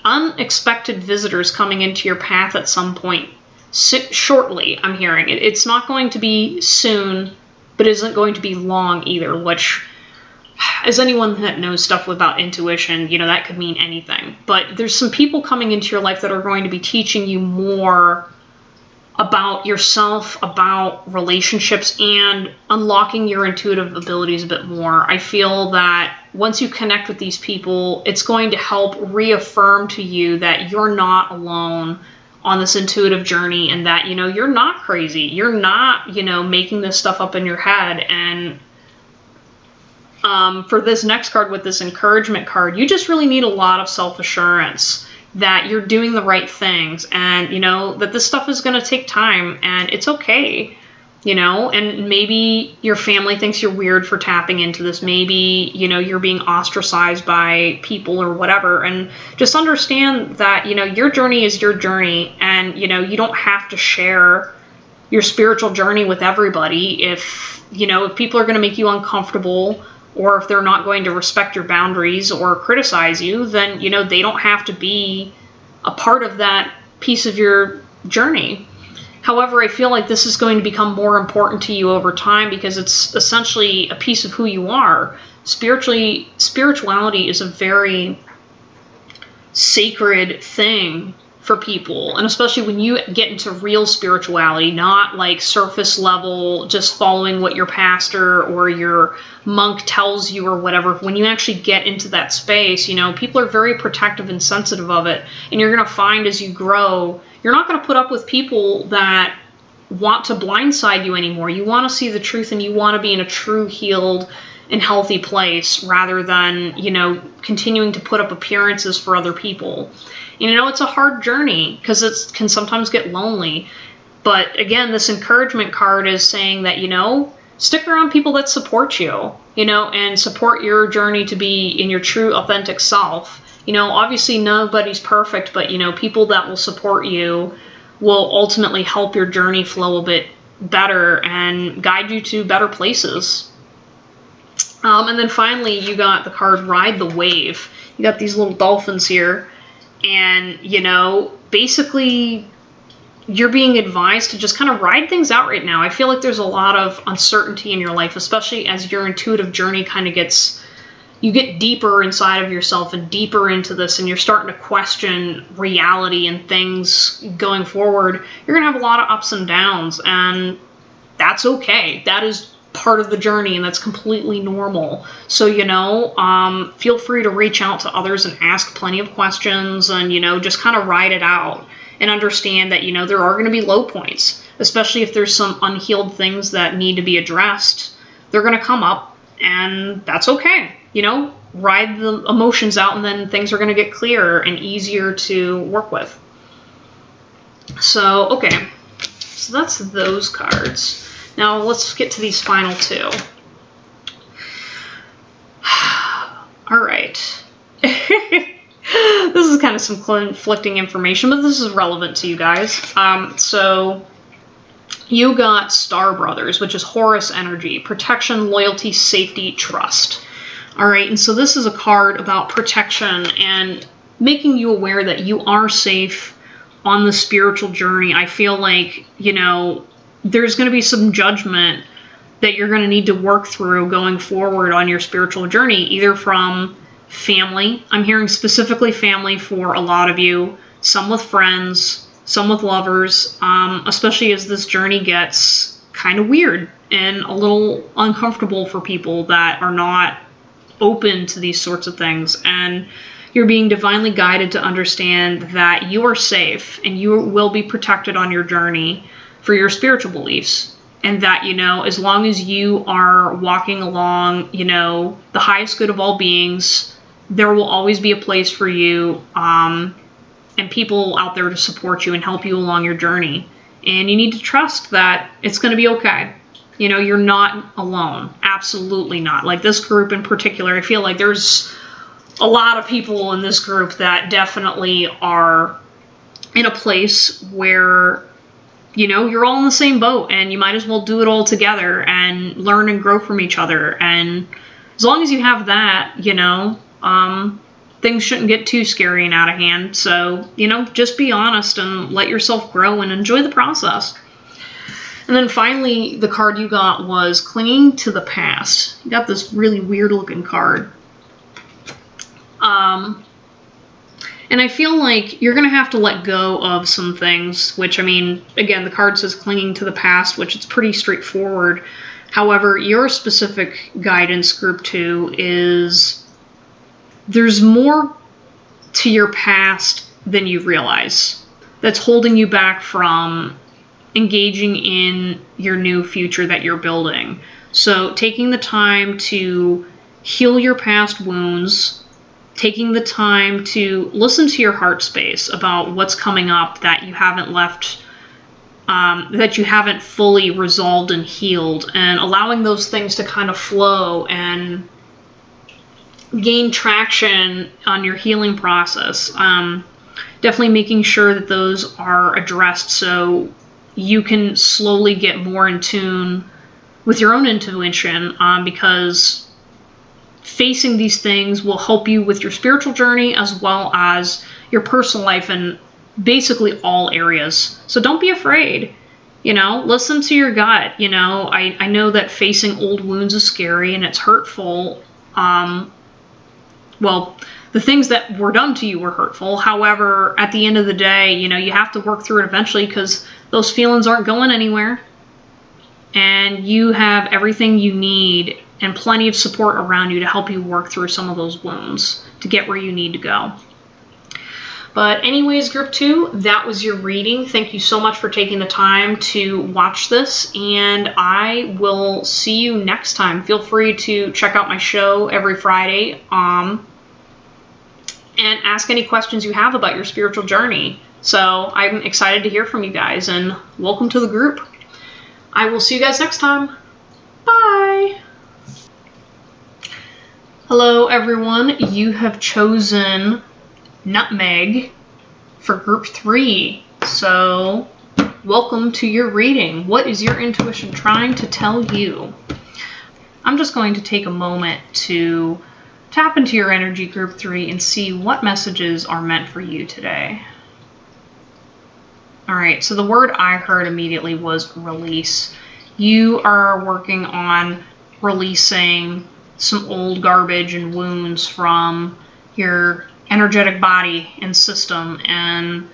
unexpected visitors coming into your path at some point. Shortly, I'm hearing. It's not going to be soon, but it isn't going to be long either, which, as anyone that knows stuff about intuition, you know, that could mean anything. But there's some people coming into your life that are going to be teaching you more about yourself, about relationships, and unlocking your intuitive abilities a bit more. I feel that once you connect with these people, it's going to help reaffirm to you that you're not alone on this intuitive journey, and that, you know, you're not crazy. You're not, you know, making this stuff up in your head. And for this next card with this encouragement card, you just really need a lot of self-assurance that you're doing the right things, and, you know, that this stuff is going to take time, and it's okay, you know. And maybe your family thinks you're weird for tapping into this. Maybe, you know, you're being ostracized by people or whatever. And just understand that, you know, your journey is your journey, and, you know, you don't have to share your spiritual journey with everybody. If, you know, if people are going to make you uncomfortable, or if they're not going to respect your boundaries or criticize you, then, you know, they don't have to be a part of that piece of your journey. However, I feel like this is going to become more important to you over time, because it's essentially a piece of who you are. Spirituality is a very sacred thing for people, and especially when you get into real spirituality, not like surface level, just following what your pastor or your monk tells you or whatever. When you actually get into that space, you know, people are very protective and sensitive of it. And you're going to find as you grow, you're not going to put up with people that want to blindside you anymore. You want to see the truth, and you want to be in a true, healed, and healthy place, rather than, you know, continuing to put up appearances for other people. You know, it's a hard journey, because it can sometimes get lonely. But again, this encouragement card is saying that, you know, stick around people that support you, you know, and support your journey to be in your true, authentic self. You know, obviously nobody's perfect, but, you know, people that will support you will ultimately help your journey flow a bit better and guide you to better places. And then finally, you got the card Ride the Wave. You got these little dolphins here. And, you know, basically, you're being advised to just kind of ride things out right now. I feel like there's a lot of uncertainty in your life, especially as your intuitive journey kind of gets, you get deeper inside of yourself and deeper into this, and you're starting to question reality and things going forward. You're going to have a lot of ups and downs, and that's okay. That is part of the journey, and that's completely normal. So, you know, feel free to reach out to others and ask plenty of questions, and, you know, just kind of ride it out, and understand that, you know, there are going to be low points, especially if there's some unhealed things that need to be addressed. They're going to come up, and that's okay. You know, ride the emotions out, and then things are going to get clearer and easier to work with. So, okay, so that's those cards. Now let's get to these final two. All right. This is kind of some conflicting information, but this is relevant to you guys. So you got Star Brothers, which is Horus energy, protection, loyalty, safety, trust. All right, and so this is a card about protection and making you aware that you are safe on the spiritual journey. I feel like, you know, there's going to be some judgment that you're going to need to work through going forward on your spiritual journey, either from family. I'm hearing specifically family for a lot of you, some with friends, some with lovers, especially as this journey gets kind of weird and a little uncomfortable for people that are not open to these sorts of things. And you're being divinely guided to understand that you are safe and you will be protected on your journey for your spiritual beliefs. And that, you know, as long as you are walking along, you know, the highest good of all beings, there will always be a place for you and people out there to support you and help you along your journey. And you need to trust that it's going to be okay. You know, you're not alone. Absolutely not. Like this group in particular, I feel like there's a lot of people in this group that definitely are in a place where, you know, you're all in the same boat and you might as well do it all together and learn and grow from each other. And as long as you have that, you know, things shouldn't get too scary and out of hand. So, you know, just be honest and let yourself grow and enjoy the process. And then finally, the card you got was Clinging to the Past. You got this really weird looking card. And I feel like you're going to have to let go of some things, which, I mean, again, the card says clinging to the past, which it's pretty straightforward. However, your specific guidance, group 2, is there's more to your past than you realize that's holding you back from engaging in your new future that you're building. So taking the time to heal your past wounds, taking the time to listen to your heart space about what's coming up that you haven't left, that you haven't fully resolved and healed, and allowing those things to kind of flow and gain traction on your healing process. Definitely making sure that those are addressed so you can slowly get more in tune with your own intuition, because facing these things will help you with your spiritual journey as well as your personal life in basically all areas. So don't be afraid. You know, listen to your gut. You know, I know that facing old wounds is scary and it's hurtful. Well, the things that were done to you were hurtful. However, at the end of the day, you know, you have to work through it eventually because those feelings aren't going anywhere. And you have everything you need and plenty of support around you to help you work through some of those wounds to get where you need to go. But anyways, group 2, that was your reading. Thank you so much for taking the time to watch this, and I will see you next time. Feel free to check out my show every Friday and ask any questions you have about your spiritual journey. So I'm excited to hear from you guys, and welcome to the group. I will see you guys next time. Bye! Hello everyone, you have chosen Nutmeg for group 3. So, welcome to your reading. What is your intuition trying to tell you? I'm just going to take a moment to tap into your energy, group 3, and see what messages are meant for you today. Alright, so the word I heard immediately was release. You are working on releasing some old garbage and wounds from your energetic body and system, and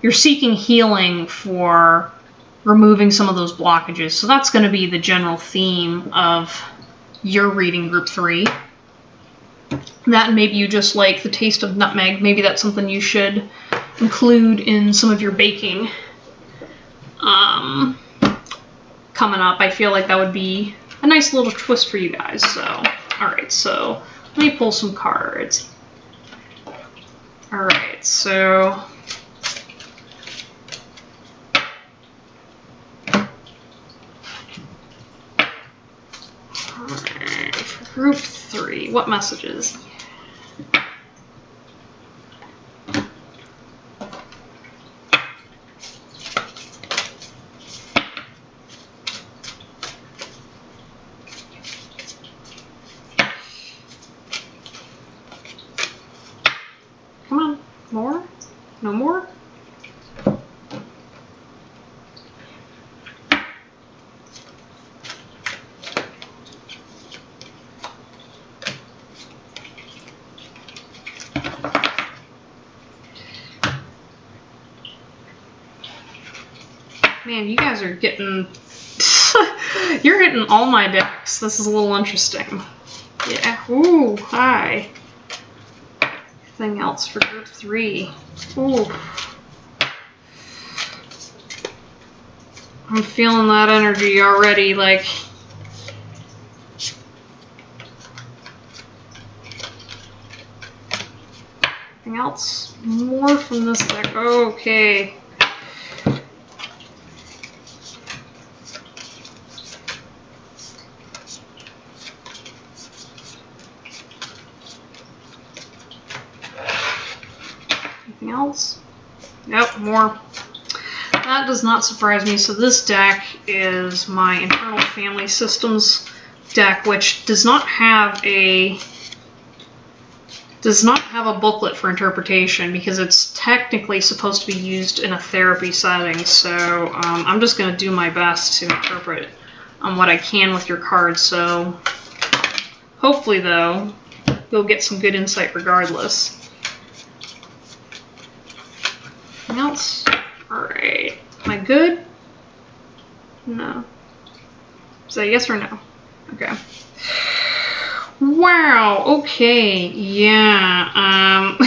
you're seeking healing for removing some of those blockages. So that's going to be the general theme of your reading, group 3. That, and maybe you just like the taste of nutmeg. Maybe that's something you should include in some of your baking coming up. I feel like that would be a nice little twist for you guys. So, alright, so let me pull some cards. Alright, so alright, for group 3, what messages? No more? Man, you guys are getting... You're hitting all my decks. This is a little interesting. Yeah. Ooh, hi. Anything else for group 3? Ooh. I'm feeling that energy already, like... Anything else? More from this deck. Okay. Anything else? Nope, more. That does not surprise me. So this deck is my Internal Family Systems deck, which does not have a booklet for interpretation because it's technically supposed to be used in a therapy setting. So I'm just going to do my best to interpret what I can with your cards. So hopefully, though, you'll get some good insight regardless. Anything else? Alright. Am I good? No. Is that a yes or no? Okay. Wow, okay, yeah,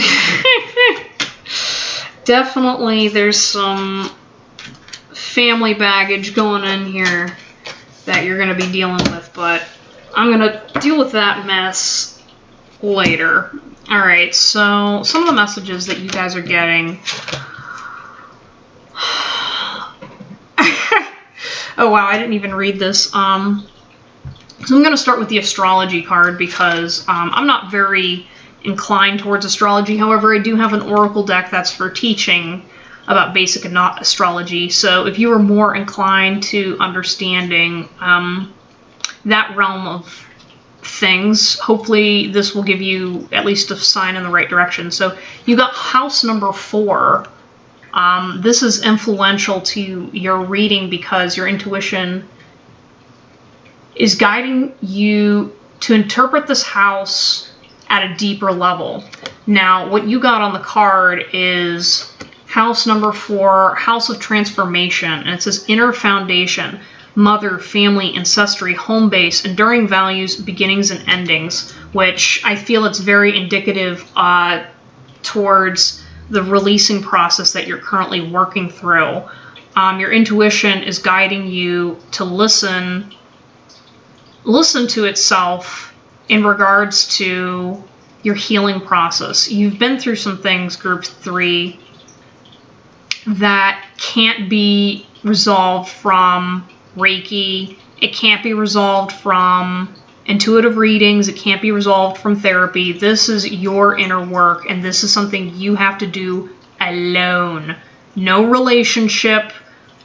definitely there's some family baggage going in here that you're going to be dealing with, but I'm going to deal with that mess later. Alright, so some of the messages that you guys are getting. Oh wow, I didn't even read this. So I'm going to start with the astrology card because I'm not very inclined towards astrology. However, I do have an oracle deck that's for teaching about basic and not astrology. So if you are more inclined to understanding that realm of things, hopefully this will give you at least a sign in the right direction. So you got house number 4. This is influential to your reading because your intuition is guiding you to interpret this house at a deeper level. Now, what you got on the card is house number 4, house of transformation, and it says inner foundation, mother, family, ancestry, home base, enduring values, beginnings and endings, which I feel it's very indicative towards the releasing process that you're currently working through. Your intuition is guiding you to listen to itself in regards to your healing process. You've been through some things, group 3, that can't be resolved from Reiki. It can't be resolved from intuitive readings. It can't be resolved from therapy. This is your inner work, and this is something you have to do alone. No relationship,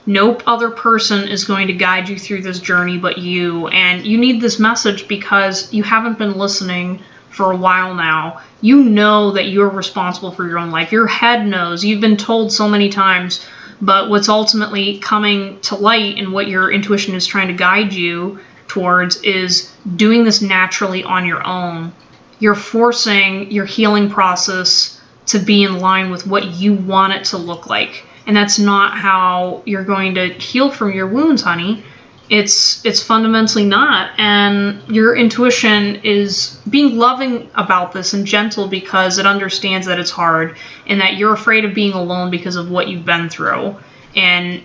no other person is going to guide you through this journey but you. And you need this message because you haven't been listening for a while now. You know that you're responsible for your own life. Your head knows. You've been told so many times, but what's ultimately coming to light and what your intuition is trying to guide you towards is doing this naturally on your own. You're forcing your healing process to be in line with what you want it to look like. And that's not how you're going to heal from your wounds, honey. It's fundamentally not. And your intuition is being loving about this and gentle because it understands that it's hard and that you're afraid of being alone because of what you've been through. And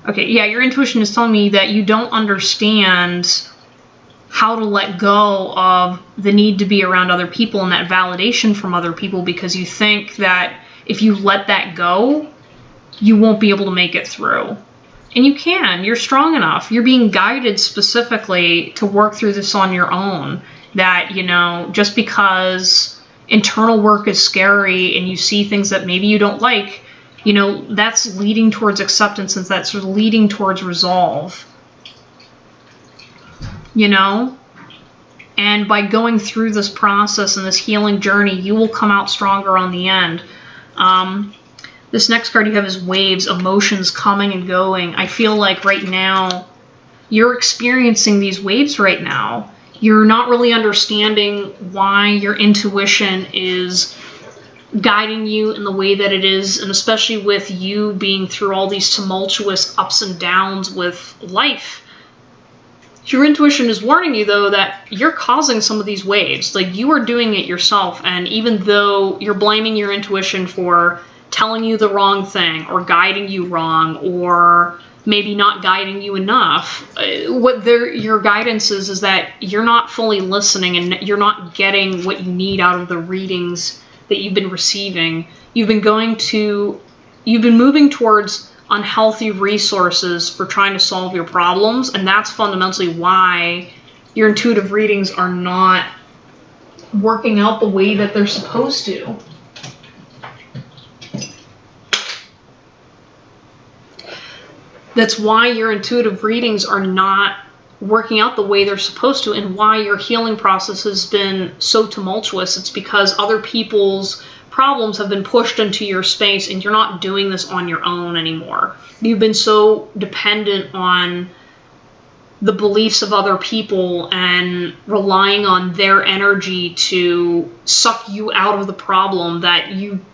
okay, yeah, your intuition is telling me that you don't understand how to let go of the need to be around other people and that validation from other people because you think that if you let that go, you won't be able to make it through. And you can. You're strong enough. You're being guided specifically to work through this on your own. That, just because internal work is scary and you see things that maybe you don't like, that's leading towards acceptance and that's sort of leading towards resolve. And by going through this process and this healing journey, you will come out stronger on the end. This next card you have is waves, emotions coming and going. I feel like right now you're experiencing these waves right now. You're not really understanding why your intuition is guiding you in the way that it is, and especially with you being through all these tumultuous ups and downs with life. Your intuition is warning you, though, that you're causing some of these waves. Like, you are doing it yourself, and even though you're blaming your intuition for telling you the wrong thing, or guiding you wrong, or maybe not guiding you enough, what your guidance is that you're not fully listening, and you're not getting what you need out of the readings that you've been receiving. You've been moving towards unhealthy resources for trying to solve your problems, and that's fundamentally why your intuitive readings are not working out the way that they're supposed to. That's why your intuitive readings are not working out the way they're supposed to, and why your healing process has been so tumultuous. It's because other people's problems have been pushed into your space, and you're not doing this on your own anymore. You've been so dependent on the beliefs of other people and relying on their energy to suck you out of the problem that you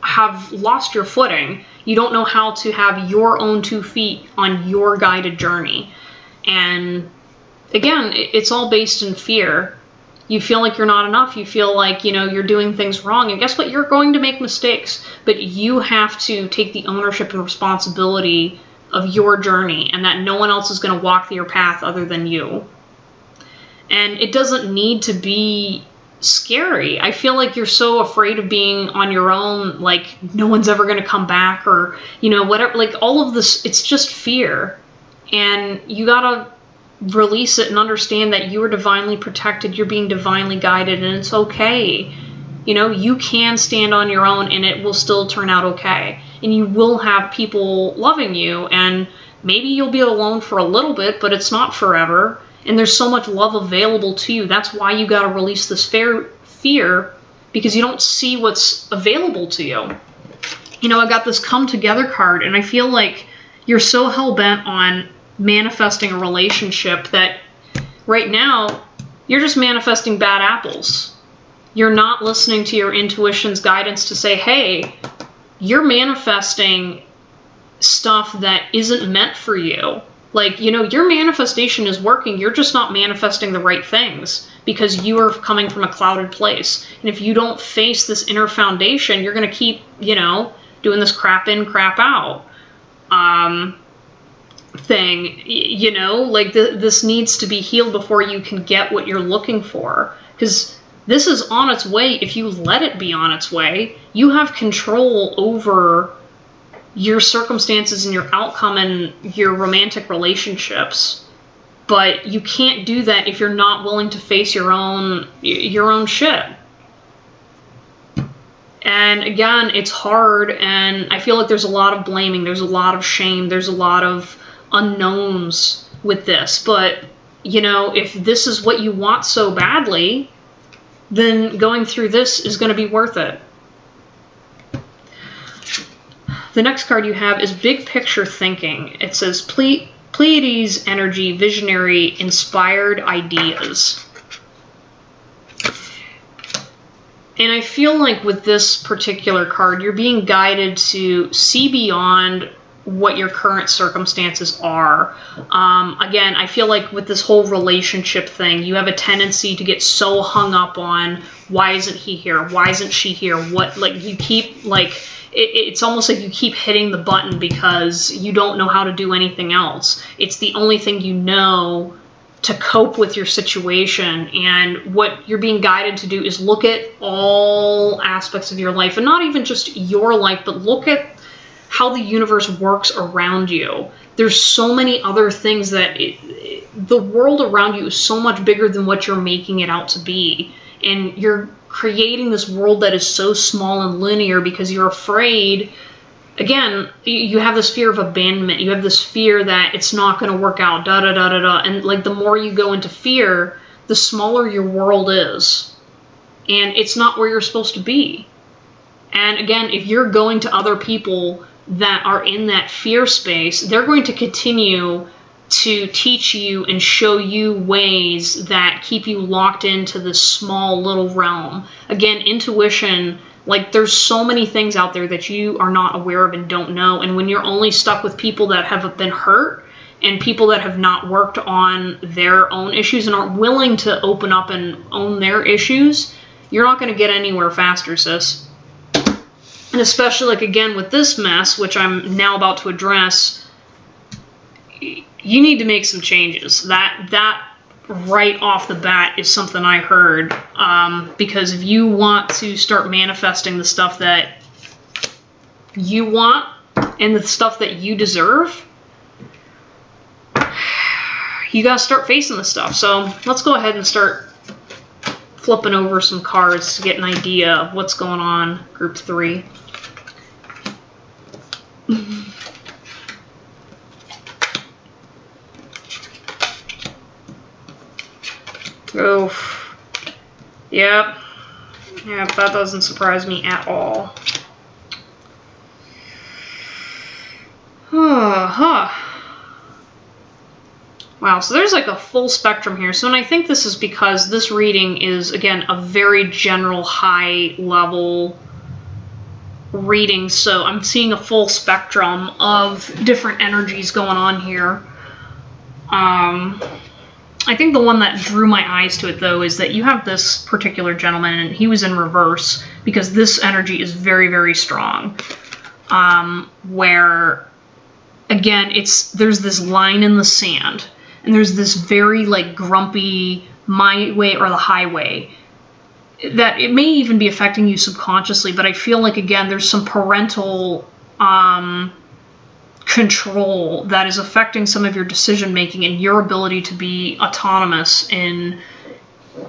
have lost your footing. You don't know how to have your own 2 feet on your guided journey. And again, it's all based in fear. You feel like you're not enough. You feel like, you're doing things wrong. And guess what? You're going to make mistakes. But you have to take the ownership and responsibility of your journey, and that no one else is going to walk your path other than you. And it doesn't need to be scary. I feel like you're so afraid of being on your own, like no one's ever going to come back, or, whatever. Like, all of this, it's just fear. And you gotta release it and understand that you are divinely protected, you're being divinely guided, and it's okay. You can stand on your own, and it will still turn out okay. And you will have people loving you, and maybe you'll be alone for a little bit, but it's not forever. And there's so much love available to you. That's why you gotta release this fear, because you don't see what's available to you. I got this Come Together card, and I feel like you're so hell-bent on manifesting a relationship that right now you're just manifesting bad apples. You're not listening to your intuition's guidance to say, hey, you're manifesting stuff that isn't meant for you. Like, your manifestation is working. You're just not manifesting the right things because you are coming from a clouded place. And if you don't face this inner foundation, you're going to keep, doing this crap in, crap out thing. Like this needs to be healed before you can get what you're looking for. Because this is on its way. If you let it be on its way, you have control over your circumstances and your outcome and your romantic relationships. But you can't do that if you're not willing to face your own shit. And again, it's hard, and I feel like there's a lot of blaming, there's a lot of shame, there's a lot of unknowns with this. But, if this is what you want so badly, then going through this is going to be worth it. The next card you have is Big Picture Thinking. It says, Pleiades energy, visionary, inspired ideas. And I feel like with this particular card, you're being guided to see beyond what your current circumstances are. Again, I feel like with this whole relationship thing, you have a tendency to get so hung up on, why isn't he here? Why isn't she here? You keep, it's almost like you keep hitting the button because you don't know how to do anything else. It's the only thing you know to cope with your situation. And what you're being guided to do is look at all aspects of your life, and not even just your life, but look at how the universe works around you. There's so many other things that the world around you is so much bigger than what you're making it out to be. And you're creating this world that is so small and linear because you're afraid. Again, you have this fear of abandonment. You have this fear that it's not going to work out, da-da-da-da-da. And, the more you go into fear, the smaller your world is. And it's not where you're supposed to be. And again, if you're going to other people that are in that fear space, they're going to continue to teach you and show you ways that keep you locked into this small little realm. Again, intuition, like there's so many things out there that you are not aware of and don't know. And when you're only stuck with people that have been hurt and people that have not worked on their own issues and aren't willing to open up and own their issues, you're not going to get anywhere faster, sis. And especially, like, again, with this mess, which I'm now about to address, you need to make some changes. That right off the bat is something I heard. Because if you want to start manifesting the stuff that you want and the stuff that you deserve, you got to start facing the stuff. So let's go ahead and start flipping over some cards to get an idea of what's going on, group 3. Oof. Yep, that doesn't surprise me at all. Wow, so there's like a full spectrum here. So, and I think this is because this reading is, again, a very general, high-level reading. So I'm seeing a full spectrum of different energies going on here. I think the one that drew my eyes to it, though, is that you have this particular gentleman, and he was in reverse, because this energy is very, very strong. Where, again, there's this line in the sand. And there's this very, like, grumpy my way or the highway that it may even be affecting you subconsciously, but I feel like, again, there's some parental control that is affecting some of your decision making and your ability to be autonomous in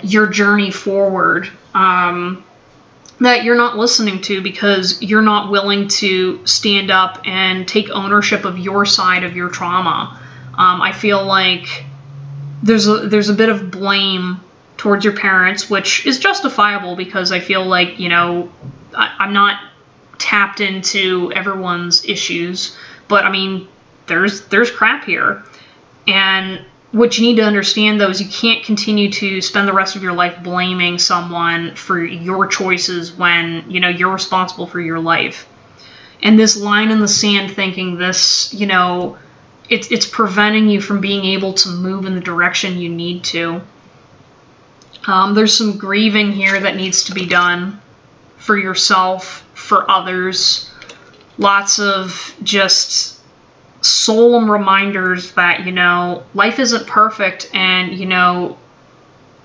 your journey forward, that you're not listening to because you're not willing to stand up and take ownership of your side of your trauma. I feel like there's a bit of blame towards your parents, which is justifiable because I feel like, you know, I'm not tapped into everyone's issues, but I mean, there's crap here. And what you need to understand, though, is you can't continue to spend the rest of your life blaming someone for your choices when, you know, you're responsible for your life. And this line in the sand thinking this, you know, it's preventing you from being able to move in the direction you need to. There's some grieving here that needs to be done for yourself, for others. Lots of just solemn reminders that, you know, life isn't perfect, and, you know,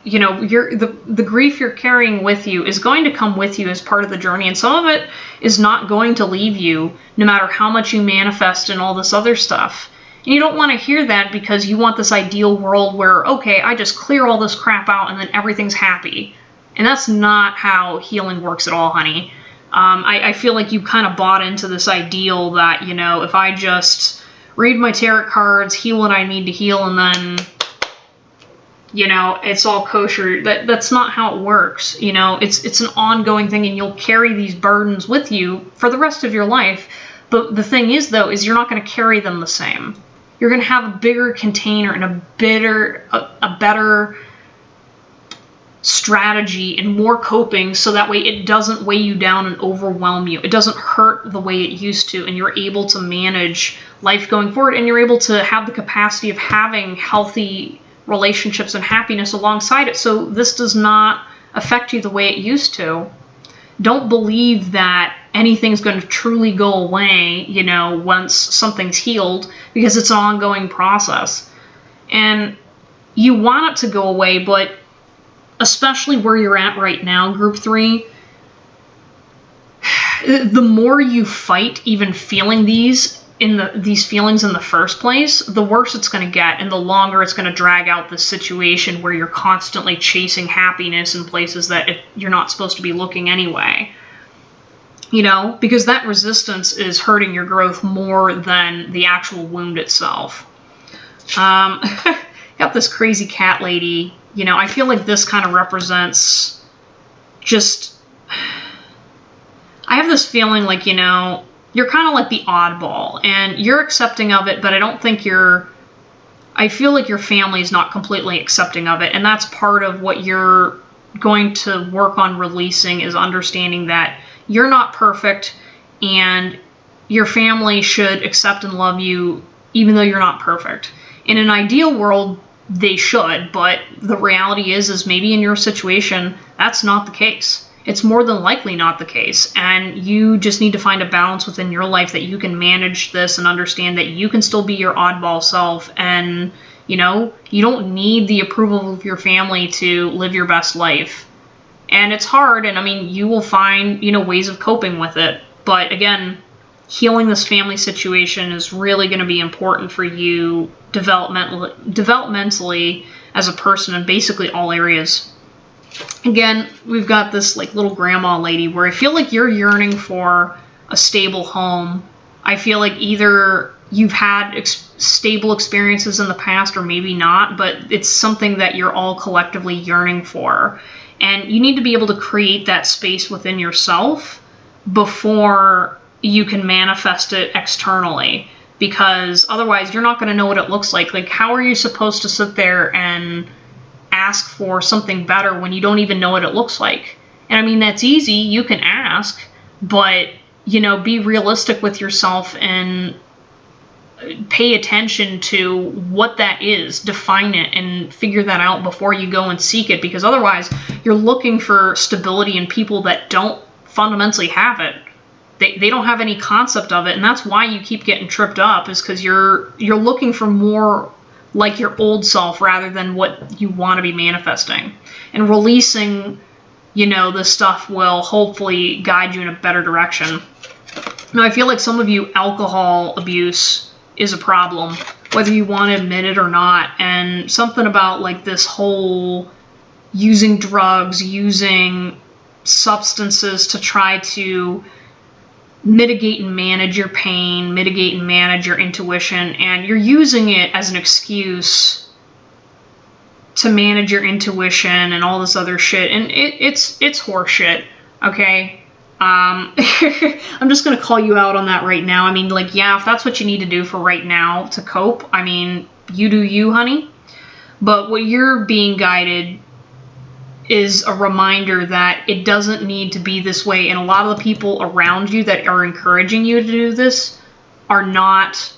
the grief you're carrying with you is going to come with you as part of the journey, and some of it is not going to leave you, no matter how much you manifest and all this other stuff. And you don't want to hear that because you want this ideal world where, okay, I just clear all this crap out and then everything's happy. And that's not how healing works at all, honey. I feel like you kind of bought into this ideal that, you know, if I just read my tarot cards, heal what I need to heal, and then, you know, it's all kosher. That's not how it works. You know, it's an ongoing thing, and you'll carry these burdens with you for the rest of your life. But the thing is, though, is you're not going to carry them the same. You're going to have a bigger container and a better strategy and more coping, so that way it doesn't weigh you down and overwhelm you. It doesn't hurt the way it used to, and you're able to manage life going forward, and you're able to have the capacity of having healthy relationships and happiness alongside it, so this does not affect you the way it used to. Don't believe that anything's going to truly go away, you know, once something's healed, because it's an ongoing process. And you want it to go away, but especially where you're at right now, group 3, the more you fight even feeling these feelings in the first place, the worse it's going to get, and the longer it's going to drag out this situation where you're constantly chasing happiness in places that you're not supposed to be looking anyway. You know, because that resistance is hurting your growth more than the actual wound itself. Got this crazy cat lady You know, I feel like this kind of represents just, I have this feeling like, you know, you're kind of like the oddball and you're accepting of it, but I don't think I feel like your family is not completely accepting of it. And that's part of what you're going to work on releasing, is understanding that you're not perfect and your family should accept and love you even though you're not perfect. In an ideal world, they should, but the reality is maybe in your situation, that's not the case. It's more than likely not the case. And you just need to find a balance within your life that you can manage this and understand that you can still be your oddball self. And, you know, you don't need the approval of your family to live your best life. And it's hard. And I mean, you will find, you know, ways of coping with it. But again, healing this family situation is really going to be important for you developmentally as a person in basically all areas. Again, we've got this like little grandma lady where I feel like you're yearning for a stable home. I feel like either you've had stable experiences in the past or maybe not, but it's something that you're all collectively yearning for. And you need to be able to create that space within yourself before you can manifest it externally, because otherwise you're not going to know what it looks like. Like, how are you supposed to sit there and ask for something better when you don't even know what it looks like? And I mean, that's easy. You can ask, but, you know, be realistic with yourself and pay attention to what that is, define it, and figure that out before you go and seek it, because otherwise you're looking for stability in people that don't fundamentally have it. They don't have any concept of it, and that's why you keep getting tripped up, is because you're looking for more like your old self rather than what you want to be manifesting. And releasing, you know, this stuff will hopefully guide you in a better direction. Now, I feel like some of you, alcohol abuse is a problem, whether you want to admit it or not. And something about like this whole using drugs, using substances to try to mitigate and manage your pain, mitigate and manage your intuition, and you're using it as an excuse to manage your intuition and all this other shit, and it's horseshit, okay? I'm just gonna call you out on that right now. I mean, like, yeah, if that's what you need to do for right now to cope, I mean, you do you, honey. But what you're being guided is a reminder that it doesn't need to be this way, and a lot of the people around you that are encouraging you to do this are not,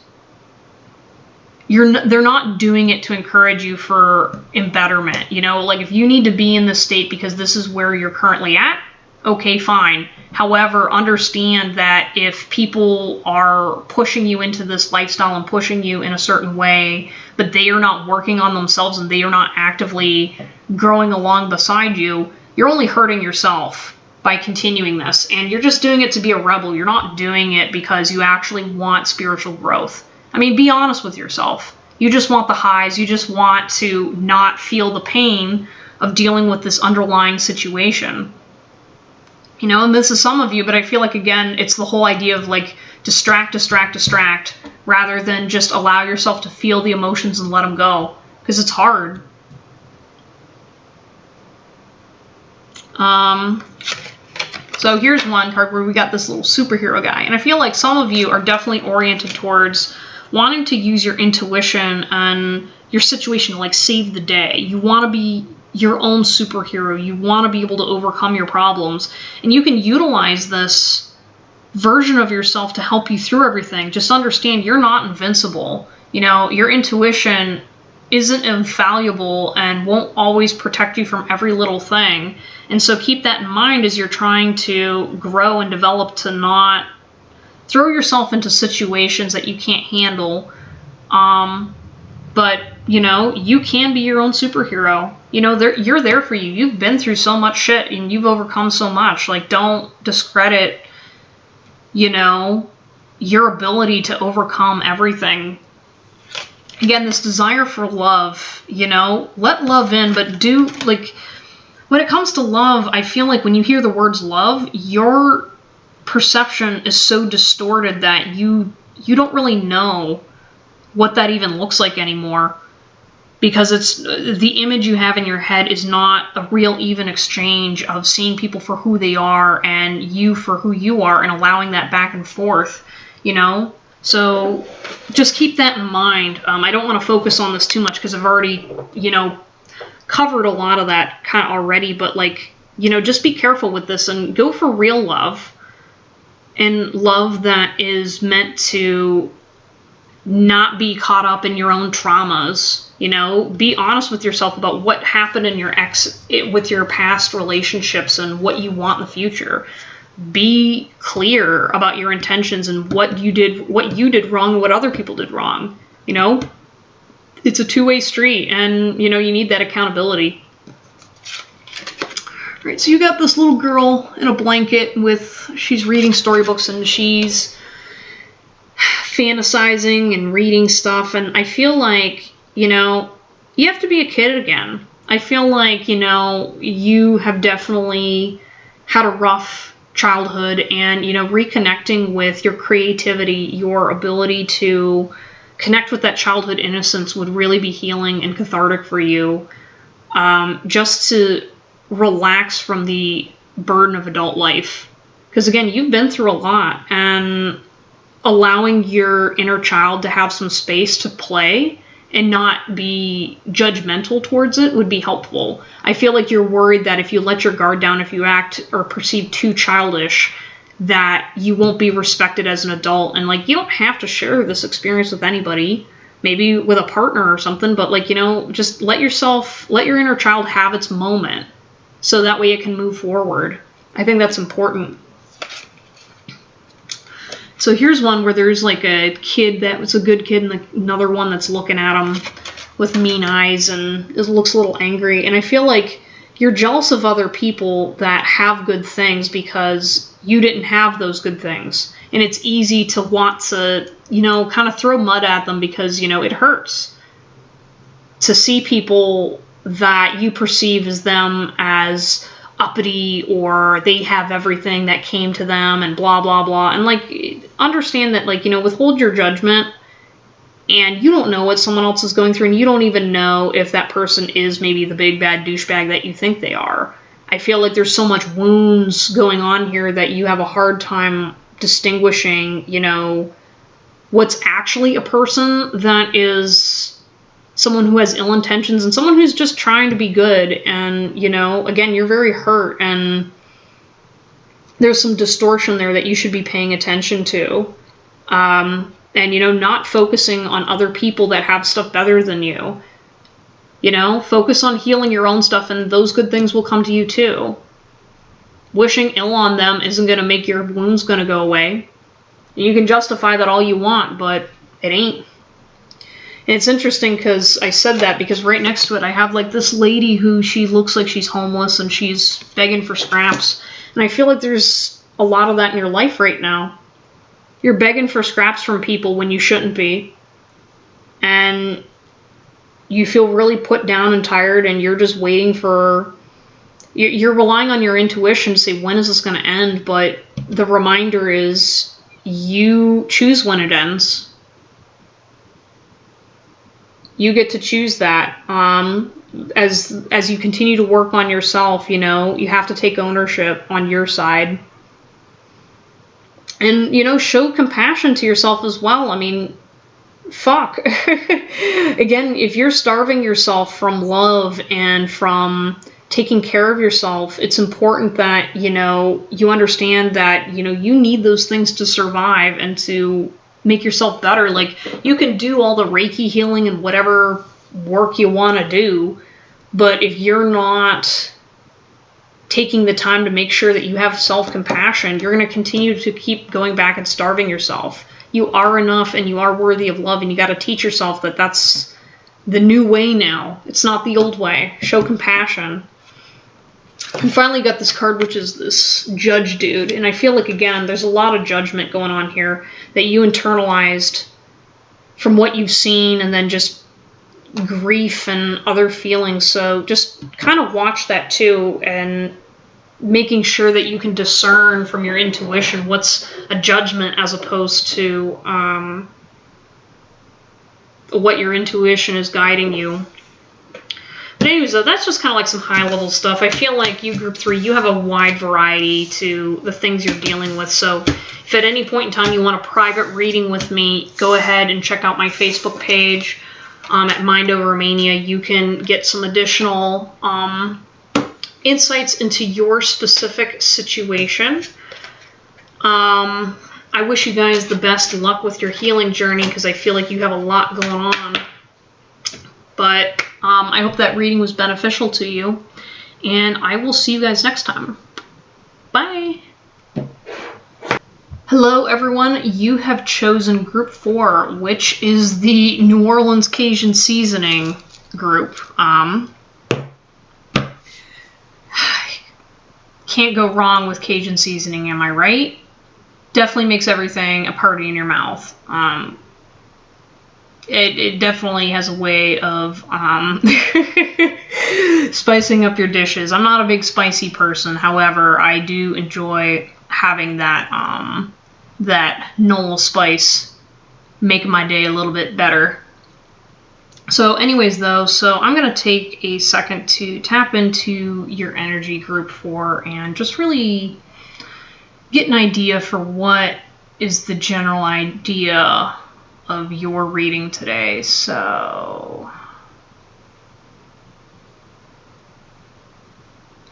they're not doing it to encourage you for embetterment. You know, like, if you need to be in this state because this is where you're currently at, okay, fine. However, understand that if people are pushing you into this lifestyle and pushing you in a certain way, but they are not working on themselves and they are not actively growing along beside you, you're only hurting yourself by continuing this. And you're just doing it to be a rebel. You're not doing it because you actually want spiritual growth. I mean, be honest with yourself. You just want the highs. You just want to not feel the pain of dealing with this underlying situation. You know, and this is some of you, but I feel like, again, it's the whole idea of like distract, rather than just allow yourself to feel the emotions and let them go, because it's hard. So here's one card where we got this little superhero guy, and I feel like some of you are definitely oriented towards wanting to use your intuition and your situation to like save the day. You want to be your own superhero. You want to be able to overcome your problems, and you can utilize this version of yourself to help you through everything. Just understand you're not invincible. You know, your intuition isn't infallible and won't always protect you from every little thing. And so keep that in mind as you're trying to grow and develop, to not throw yourself into situations that you can't handle. But, you know, you can be your own superhero. You know, you're there for you. You've been through so much shit and you've overcome so much. Like, don't discredit, you know, your ability to overcome everything. Again, this desire for love, you know, let love in, but do, like, when it comes to love, I feel like when you hear the words love, your perception is so distorted that you don't really know what that even looks like anymore. because it's the image you have in your head is not a real even exchange of seeing people for who they are and you for who you are and allowing that back and forth, you know? So just keep that in mind. I don't want to focus on this too much because I've already, you know, covered a lot of that kind of already, but like, you know, just be careful with this and go for real love, and love that is meant to not be caught up in your own traumas. You know, be honest with yourself about what happened in with your past relationships and what you want in the future. Be clear about your intentions and what you did wrong and what other people did wrong. You know, it's a two-way street, and you know, you need that accountability. All right, so you got this little girl in a blanket she's reading storybooks and she's fantasizing and reading stuff, and I feel like, you know, you have to be a kid again. I feel like, you know, you have definitely had a rough childhood, and, you know, reconnecting with your creativity, your ability to connect with that childhood innocence would really be healing and cathartic for you, just to relax from the burden of adult life. Because again, you've been through a lot, and allowing your inner child to have some space to play and not be judgmental towards it would be helpful. I feel like you're worried that if you let your guard down, if you act or perceive too childish, that you won't be respected as an adult. And like, you don't have to share this experience with anybody, maybe with a partner or something, but like, you know, just let your inner child have its moment so that way it can move forward. I think that's important. So here's one where there's like a kid that was a good kid and another one that's looking at him with mean eyes and looks a little angry. And I feel like you're jealous of other people that have good things because you didn't have those good things. And it's easy to want to, you know, kind of throw mud at them because, you know, it hurts to see people that you perceive as them as uppity or they have everything that came to them and blah, blah, blah. And like, understand that, like, you know, withhold your judgment, and you don't know what someone else is going through, and you don't even know if that person is maybe the big bad douchebag that you think they are. I feel like there's so much wounds going on here that you have a hard time distinguishing, you know, what's actually a person that is someone who has ill intentions and someone who's just trying to be good. And, you know, again, you're very hurt, and there's some distortion there that you should be paying attention to. And, you know, not focusing on other people that have stuff better than you. You know, focus on healing your own stuff, and those good things will come to you too. Wishing ill on them isn't going to make your wounds going to go away. You can justify that all you want, but it ain't. And it's interesting because I said that because right next to it I have like this lady who she looks like she's homeless and she's begging for scraps. And I feel like there's a lot of that in your life right now. You're begging for scraps from people when you shouldn't be. And you feel really put down and tired, and you're just waiting for... You're relying on your intuition to say, when is this going to end? But the reminder is, you choose when it ends. You get to choose that. As you continue to work on yourself, you know, you have to take ownership on your side. And, you know, show compassion to yourself as well. I mean, fuck. Again, if you're starving yourself from love and from taking care of yourself, it's important that, you know, you understand that, you know, you need those things to survive and to make yourself better. Like, you can do all the Reiki healing and whatever work you want to do, but if you're not taking the time to make sure that you have self-compassion, you're going to continue to keep going back and starving yourself. You are enough and you are worthy of love, and you got to teach yourself that that's the new way now. It's not the old way. Show compassion. And finally got this card, which is this judge dude. And I feel like, again, there's a lot of judgment going on here that you internalized from what you've seen, and then just grief and other feelings. So just kind of watch that too, and making sure that you can discern from your intuition what's a judgment as opposed to what your intuition is guiding you. But anyways, though, that's just kind of like some high-level stuff. I feel like you, Group 3, you have a wide variety to the things you're dealing with. So if at any point in time you want a private reading with me, go ahead and check out my Facebook page at Mind Over Mania. You can get some additional insights into your specific situation. I wish you guys the best luck with your healing journey because I feel like you have a lot going on. But I hope that reading was beneficial to you. And I will see you guys next time. Bye. Hello, everyone. You have chosen Group 4, which is the New Orleans Cajun Seasoning group. Can't go wrong with Cajun seasoning, am I right? Definitely makes everything a party in your mouth. It definitely has a way of spicing up your dishes. I'm not a big spicy person. However, I do enjoy having that that Knoll spice make my day a little bit better. So anyways, though, so I'm going to take a second to tap into your energy, Group 4, and just really get an idea for what is the general idea of your reading today. So,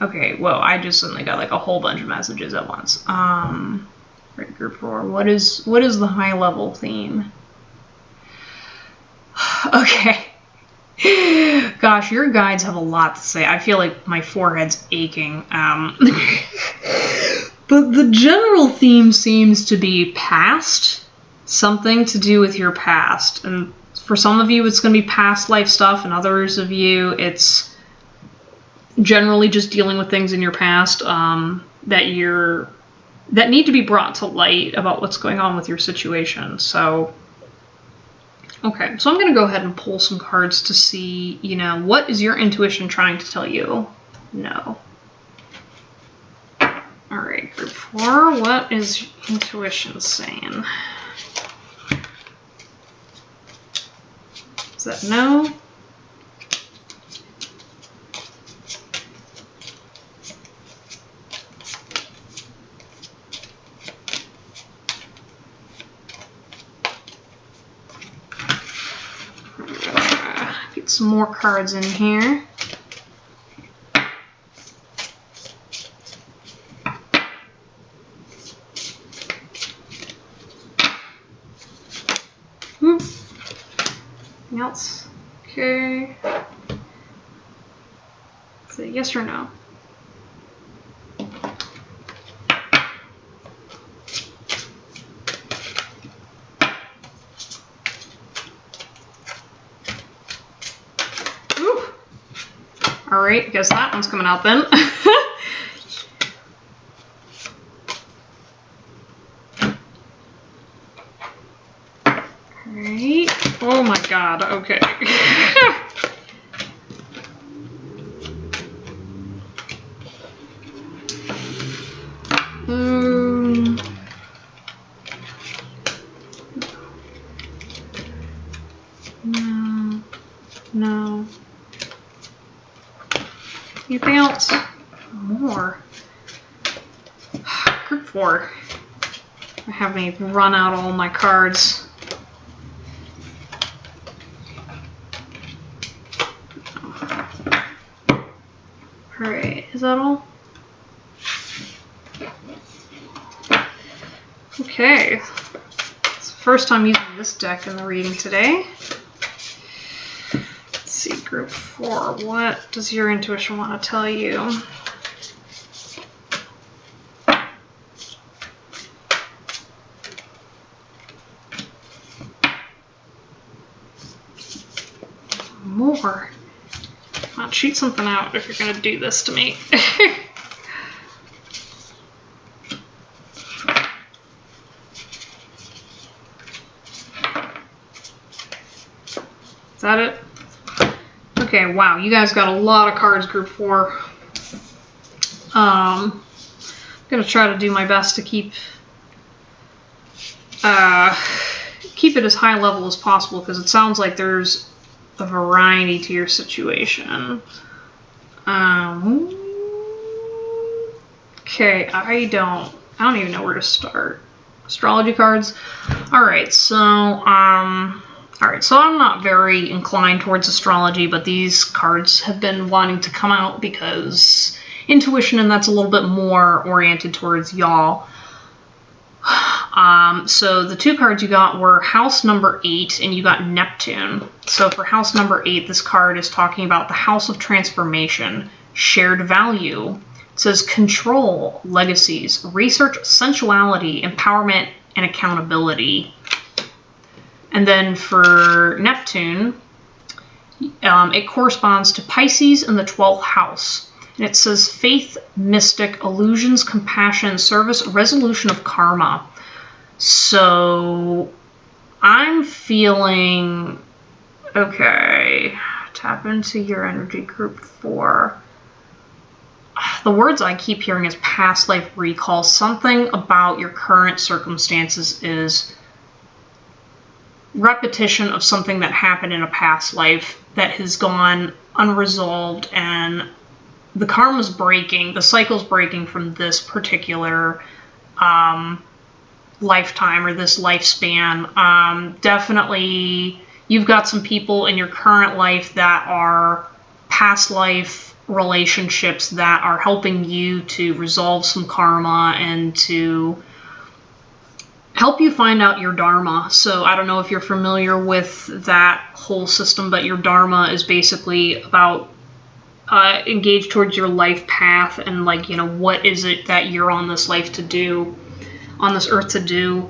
okay, whoa, I just suddenly got like a whole bunch of messages at once. Right, Group 4, what is the high level theme? Okay. Gosh, your guides have a lot to say. I feel like my forehead's aching. But the general theme seems to be past. Something to do with your past. And for some of you, it's going to be past life stuff, and others of you, it's generally just dealing with things in your past that need to be brought to light about what's going on with your situation. So, okay, so I'm going to go ahead and pull some cards to see, you know, what is your intuition trying to tell you? No. All right, Group 4, what is intuition saying? Is that no? Get some more cards in here. Anything else? Okay. Is it yes or no? Alright, guess that one's coming out then. Alright. Oh my god, okay. No. Anything else? More. Group 4. I haven't even run out all my cards. Alright, is that all? Okay. It's the first time using this deck in the reading today. Let's see, Group 4, what does your intuition want to tell you? More. Come on, shoot something out if you're going to do this to me. Is that it? Okay, wow, you guys got a lot of cards, Group 4. I'm going to try to do my best to keep it as high level as possible, because it sounds like there's a variety to your situation. Okay, I don't even know where to start. Astrology cards. Alright, so I'm not very inclined towards astrology, but these cards have been wanting to come out because intuition, and that's a little bit more oriented towards y'all. So the two cards you got were house number 8 and you got Neptune. So for house number 8, this card is talking about the house of transformation, shared value. It says control, legacies, research, sensuality, empowerment, and accountability. And then for Neptune, it corresponds to Pisces in the 12th house. And it says faith, mystic, illusions, compassion, service, resolution of karma. So I'm feeling, okay, tap into your energy group 4. The words I keep hearing is past life recall. Something about your current circumstances is repetition of something that happened in a past life that has gone unresolved, and the karma's breaking, the cycle's breaking from this particular lifetime or this lifespan. Definitely you've got some people in your current life that are past life relationships that are helping you to resolve some karma and to help you find out your dharma. So I don't know if you're familiar with that whole system, but your dharma is basically about engaged towards your life path and, like, you know, what is it that you're on this life to do, on this earth to do.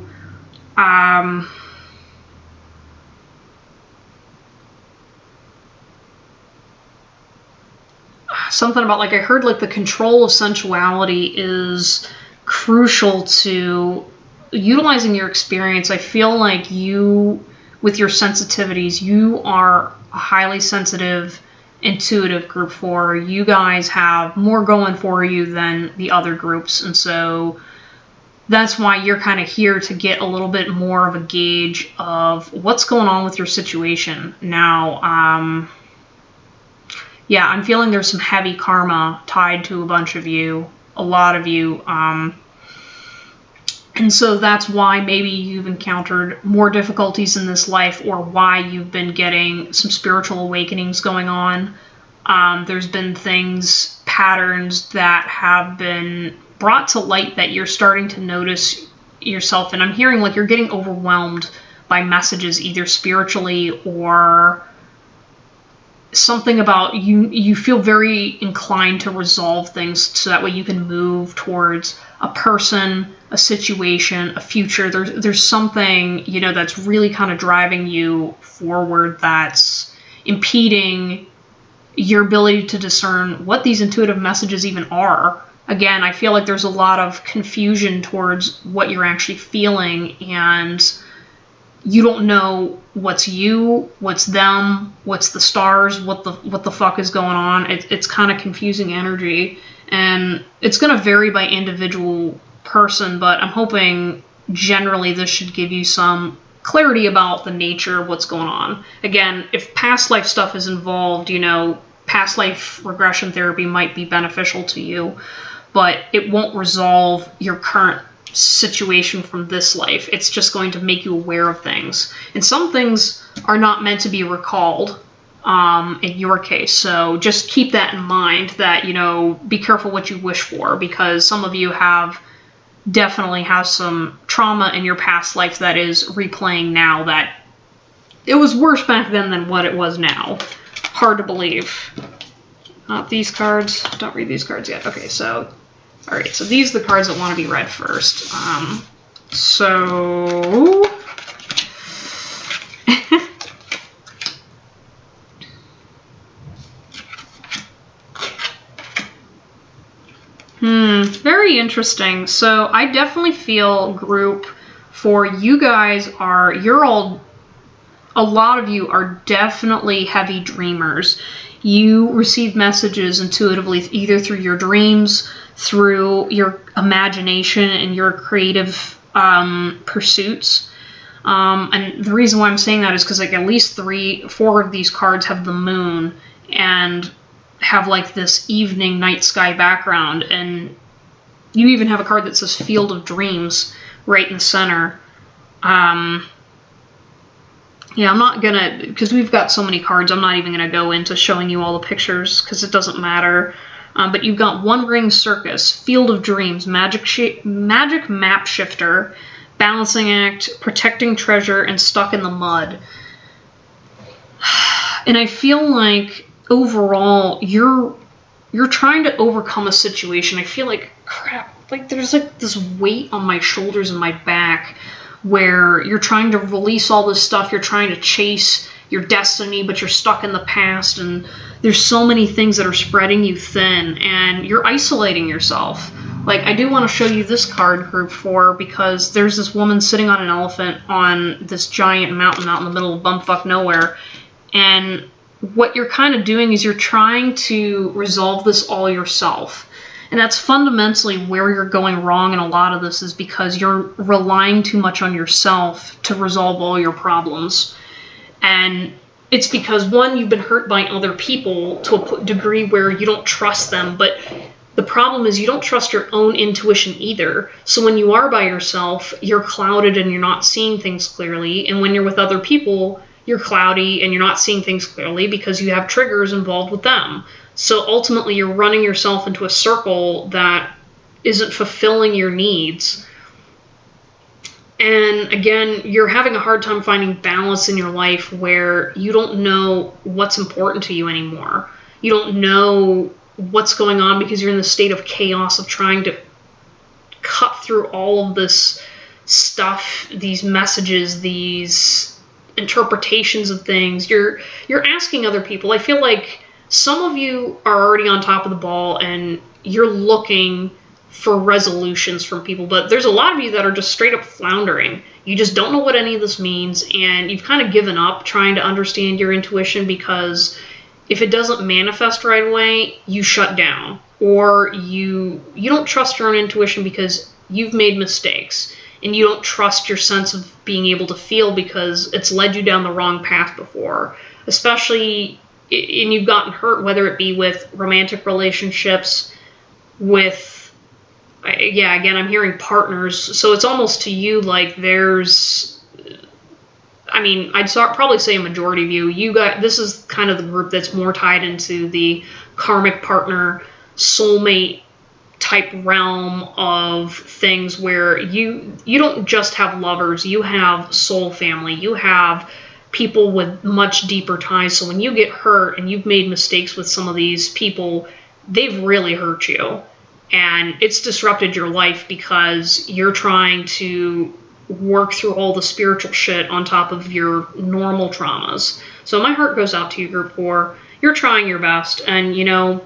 Something about, like, I heard, like, the control of sensuality is crucial to utilizing your experience. I feel like you, with your sensitivities, you are a highly sensitive, intuitive group 4. You guys have more going for you than the other groups, and so that's why you're kind of here to get a little bit more of a gauge of what's going on with your situation. Now, yeah, I'm feeling there's some heavy karma tied to a bunch of you, a lot of you, and so that's why maybe you've encountered more difficulties in this life, or why you've been getting some spiritual awakenings going on. There's been things, patterns that have been brought to light that you're starting to notice yourself. And I'm hearing like you're getting overwhelmed by messages, either spiritually or something about you feel very inclined to resolve things so that way you can move towards a person, a situation, a future. There's something, you know, that's really kind of driving you forward, that's impeding your ability to discern what these intuitive messages even are. Again, I feel like there's a lot of confusion towards what you're actually feeling, and you don't know what's you, what's them, what's the stars, what the fuck is going on. It's kind of confusing energy, and it's going to vary by individual person, but I'm hoping generally this should give you some clarity about the nature of what's going on. Again, if past life stuff is involved, you know, past life regression therapy might be beneficial to you, but it won't resolve your current situation from this life. It's just going to make you aware of things, and some things are not meant to be recalled in your case. So just keep that in mind, that, you know, be careful what you wish for, because some of you definitely have some trauma in your past life that is replaying now, that it was worse back then than what it was now. Hard to believe. Not these cards. Don't read these cards yet. Okay, so alright, so these are the cards that want to be read first. So very interesting. So I definitely feel, group 4, you guys are, a lot of you are definitely heavy dreamers. You receive messages intuitively, either through your dreams, through your imagination and your creative pursuits. And the reason why I'm saying that is because like at least 4 of these cards have the moon and have like this evening night sky background, and you even have a card that says Field of Dreams right in the center. Yeah, I'm not gonna, because we've got so many cards, I'm not even gonna go into showing you all the pictures because it doesn't matter. But you've got One Ring Circus, Field of Dreams, Magic Map Shifter, Balancing Act, Protecting Treasure, and Stuck in the Mud. And I feel like overall you're trying to overcome a situation. I feel like crap, like there's like this weight on my shoulders and my back where you're trying to release all this stuff, you're trying to chase your destiny, but you're stuck in the past, and there's so many things that are spreading you thin, and you're isolating yourself. Like, I do want to show you this card, Group 4, because there's this woman sitting on an elephant on this giant mountain out in the middle of bumfuck nowhere, and what you're kind of doing is you're trying to resolve this all yourself. And that's fundamentally where you're going wrong in a lot of this, is because you're relying too much on yourself to resolve all your problems. And it's because, one, you've been hurt by other people to a degree where you don't trust them, but the problem is you don't trust your own intuition either. So when you are by yourself, you're clouded and you're not seeing things clearly. And when you're with other people, you're cloudy and you're not seeing things clearly because you have triggers involved with them. So ultimately, you're running yourself into a circle that isn't fulfilling your needs. And again, you're having a hard time finding balance in your life where you don't know what's important to you anymore. You don't know what's going on because you're in the state of chaos of trying to cut through all of this stuff, these messages, these interpretations of things. You're asking other people. I feel like some of you are already on top of the ball and you're looking for resolutions from people, but there's a lot of you that are just straight up floundering. You just don't know what any of this means, and you've kind of given up trying to understand your intuition, because if it doesn't manifest right away, you shut down, or you don't trust your own intuition because you've made mistakes, and you don't trust your sense of being able to feel because it's led you down the wrong path before, especially. And you've gotten hurt, whether it be with romantic relationships, with, yeah, again, I'm hearing partners. So it's almost to you like there's, I mean, I'd probably say a majority of you got, this is kind of the group that's more tied into the karmic partner, soulmate type realm of things where you don't just have lovers, you have soul family, you have people with much deeper ties. So when you get hurt and you've made mistakes with some of these people, they've really hurt you. And it's disrupted your life because you're trying to work through all the spiritual shit on top of your normal traumas. So my heart goes out to you, Group 4. You're trying your best. And, you know,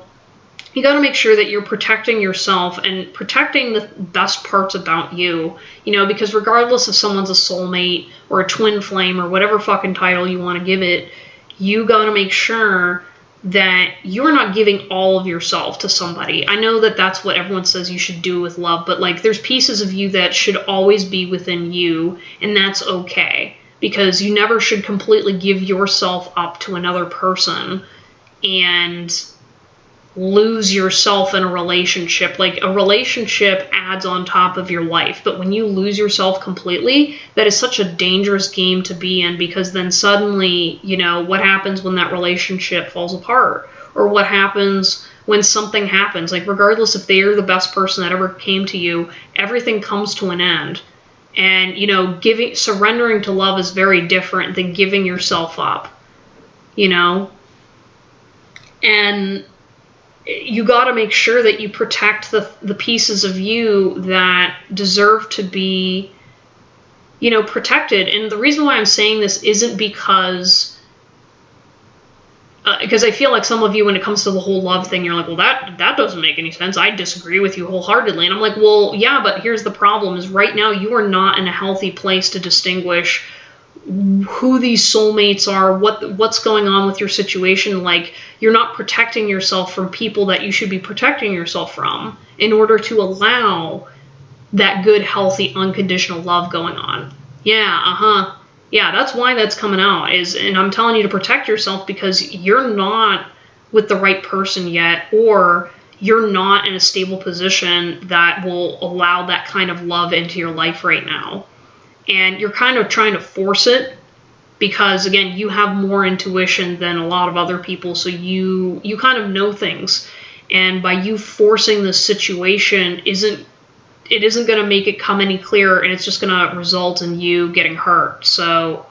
you got to make sure that you're protecting yourself and protecting the best parts about you, you know, because regardless if someone's a soulmate or a twin flame or whatever fucking title you want to give it, you got to make sure that you're not giving all of yourself to somebody. I know that that's what everyone says you should do with love, but like there's pieces of you that should always be within you, and that's okay, because you never should completely give yourself up to another person and lose yourself in a relationship. Like, a relationship adds on top of your life, but when you lose yourself completely, that is such a dangerous game to be in, because then suddenly, you know, what happens when that relationship falls apart, or what happens when something happens, like regardless if they're the best person that ever came to you, everything comes to an end. And, you know, surrendering to love is very different than giving yourself up, you know? And you got to make sure that you protect the pieces of you that deserve to be, you know, protected. And the reason why I'm saying this isn't because I feel like some of you, when it comes to the whole love thing, you're like, well, that doesn't make any sense. I disagree with you wholeheartedly. And I'm like, well, yeah, but here's the problem is right now you are not in a healthy place to distinguish who these soulmates are, what's going on with your situation. Like, you're not protecting yourself from people that you should be protecting yourself from in order to allow that good, healthy, unconditional love going on. Yeah, yeah, that's why that's coming out. And I'm telling you to protect yourself because you're not with the right person yet, or you're not in a stable position that will allow that kind of love into your life right now. And you're kind of trying to force it because, again, you have more intuition than a lot of other people, so you kind of know things. And by you forcing this situation isn't going to make it come any clearer, and it's just going to result in you getting hurt. So,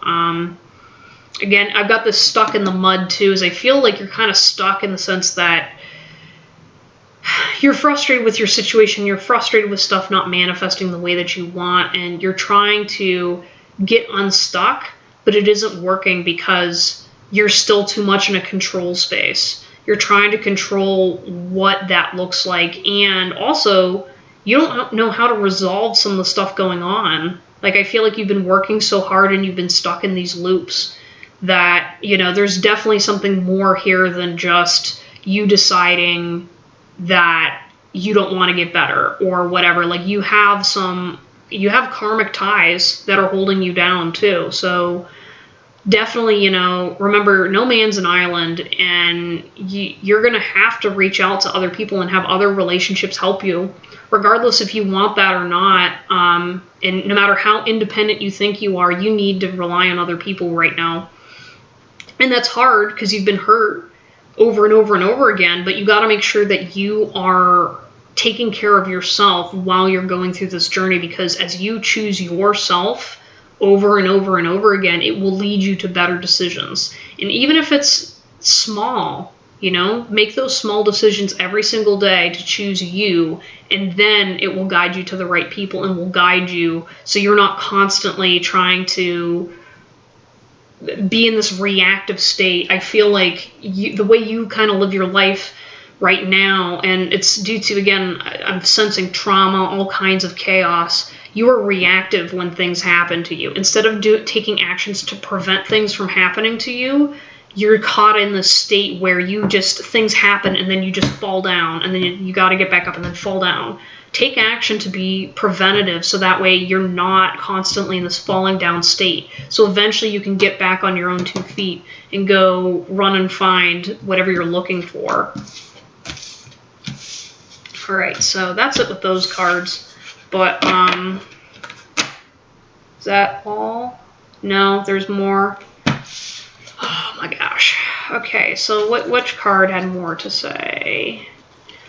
again, I've got this stuck in the mud too, is I feel like you're kind of stuck in the sense that you're frustrated with your situation, you're frustrated with stuff not manifesting the way that you want, and you're trying to get unstuck, but it isn't working because you're still too much in a control space. You're trying to control what that looks like, and also you don't know how to resolve some of the stuff going on. Like, I feel like you've been working so hard and you've been stuck in these loops that, there's definitely something more here than just you deciding that you don't want to get better or whatever. Like, you have karmic ties that are holding you down too. So definitely, remember, no man's an island, and you're going to have to reach out to other people and have other relationships help you, regardless if you want that or not. And no matter how independent you think you are, you need to rely on other people right now. And that's hard because you've been hurt over and over and over again, but you got to make sure that you are taking care of yourself while you're going through this journey, because as you choose yourself over and over and over again, it will lead you to better decisions. And even if it's small, make those small decisions every single day to choose you, and then it will guide you to the right people and will guide you so you're not constantly trying to be in this reactive state. I feel like the way you kind of live your life right now, and it's due to, again, I'm sensing trauma, all kinds of chaos. You are reactive when things happen to you. Instead of taking actions to prevent things from happening to you, you're caught in this state where things happen and then you just fall down, and then you got to get back up and then fall down. Take action to be preventative so that way you're not constantly in this falling down state. So eventually you can get back on your own 2 feet and go run and find whatever you're looking for. All right, so that's it with those cards. But, is that all? No, there's more. Oh my gosh. Okay, so which card had more to say?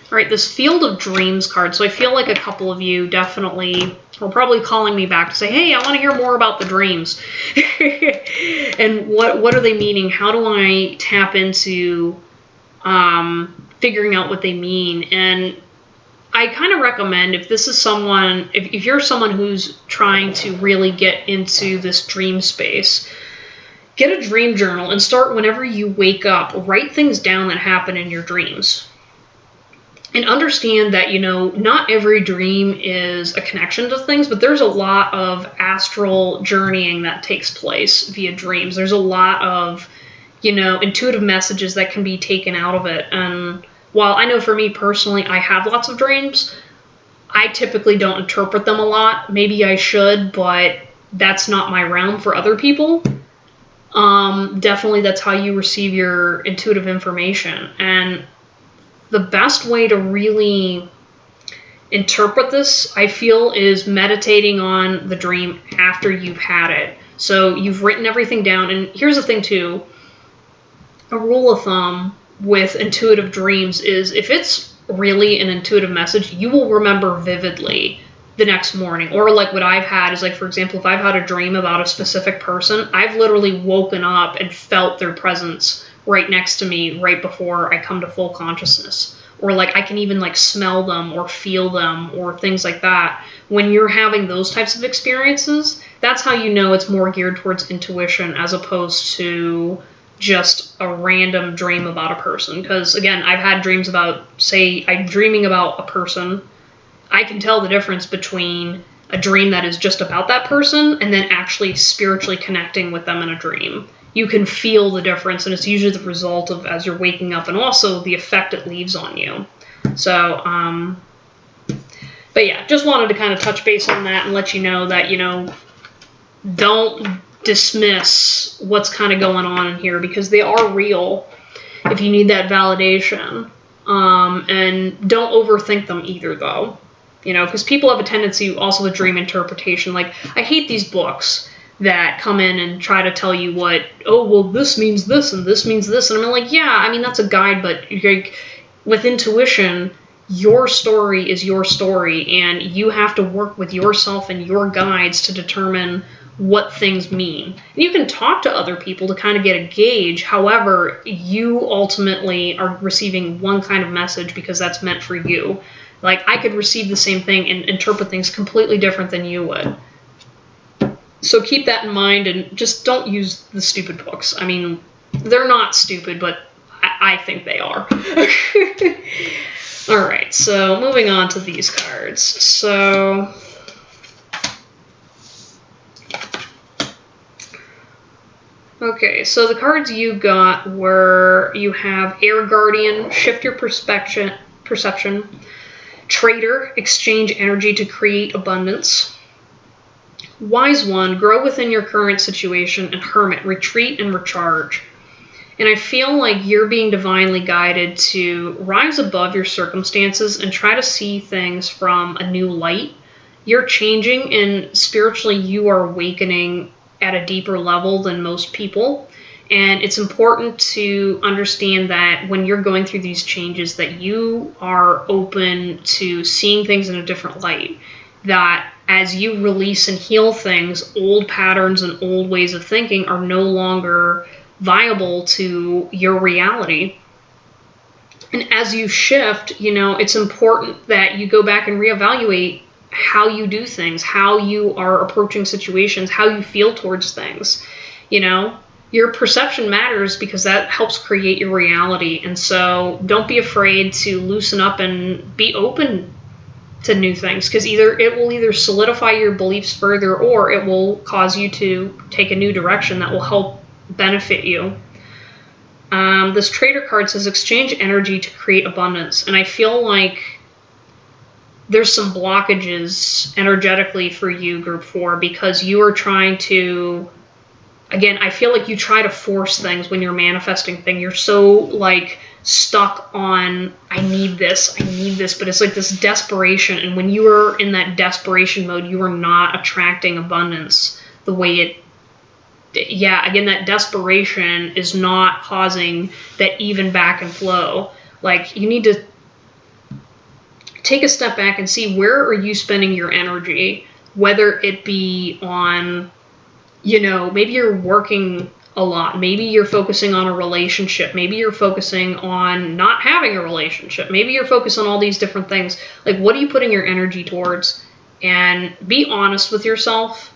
All right, this Field of Dreams card. So I feel like a couple of you definitely are probably calling me back to say, hey, I want to hear more about the dreams. And what are they meaning? How do I tap into figuring out what they mean? And I kind of recommend, if this is someone, if you're someone who's trying to really get into this dream space, get a dream journal and start whenever you wake up, write things down that happen in your dreams. And understand that, not every dream is a connection to things, but there's a lot of astral journeying that takes place via dreams. There's a lot of, intuitive messages that can be taken out of it. And while I know for me personally, I have lots of dreams, I typically don't interpret them a lot. Maybe I should, but that's not my realm. For other people, definitely that's how you receive your intuitive information. And the best way to really interpret this, I feel, is meditating on the dream after you've had it. So you've written everything down. And here's the thing too, a rule of thumb with intuitive dreams is if it's really an intuitive message, you will remember vividly the next morning. Or like what I've had is, like, for example, if I've had a dream about a specific person, I've literally woken up and felt their presence right next to me right before I come to full consciousness. Or like I can even like smell them or feel them or things like that. When you're having those types of experiences, that's how you know it's more geared towards intuition as opposed to just a random dream about a person. Because again, I've had dreams about, say, I'm dreaming about a person. I can tell the difference between a dream that is just about that person and then actually spiritually connecting with them in a dream. You can feel the difference, and it's usually the result of as you're waking up and also the effect it leaves on you. So, but yeah, just wanted to kind of touch base on that and let you know that, don't dismiss what's kind of going on in here, because they are real if you need that validation. And don't overthink them either, though. You know, because people have a tendency also with dream interpretation. Like, I hate these books that come in and try to tell you what, oh, well, this means this and this means this. And I'm like, yeah, I mean, that's a guide, but like, with intuition, your story is your story, and you have to work with yourself and your guides to determine what things mean. And you can talk to other people to kind of get a gauge. However, you ultimately are receiving one kind of message because that's meant for you. Like, I could receive the same thing and interpret things completely different than you would. So keep that in mind, and just don't use the stupid books. I mean, they're not stupid, but I think they are. All right, so moving on to these cards. So, okay, so the cards you got were, you have Air Guardian, shift your perception, Trader, exchange energy to create abundance. Wise One, grow within your current situation, and Hermit, retreat and recharge. And I feel like you're being divinely guided to rise above your circumstances and try to see things from a new light. You're changing, and spiritually you are awakening at a deeper level than most people. And it's important to understand that when you're going through these changes, that you are open to seeing things in a different light. That as you release and heal things, old patterns and old ways of thinking are no longer viable to your reality. And as you shift, you know, it's important that you go back and reevaluate how you do things, how you are approaching situations, how you feel towards things. You know, your perception matters because that helps create your reality. And so don't be afraid to loosen up and be open to new things, because it will either solidify your beliefs further, or it will cause you to take a new direction that will help benefit you. This Trader card says exchange energy to create abundance. And I feel like there's some blockages energetically for you, Group 4, because you are trying to, again, I feel like you try to force things when you're manifesting things. You're so, like, stuck on, I need this, but it's like this desperation. And when you are in that desperation mode, you are not attracting abundance the way again, that desperation is not causing that even back and flow. Like, you need to take a step back and see, where are you spending your energy? Whether it be on, you know, maybe you're working a lot. Maybe you're focusing on a relationship. Maybe you're focusing on not having a relationship. Maybe you're focused on all these different things. Like, what are you putting your energy towards? And be honest with yourself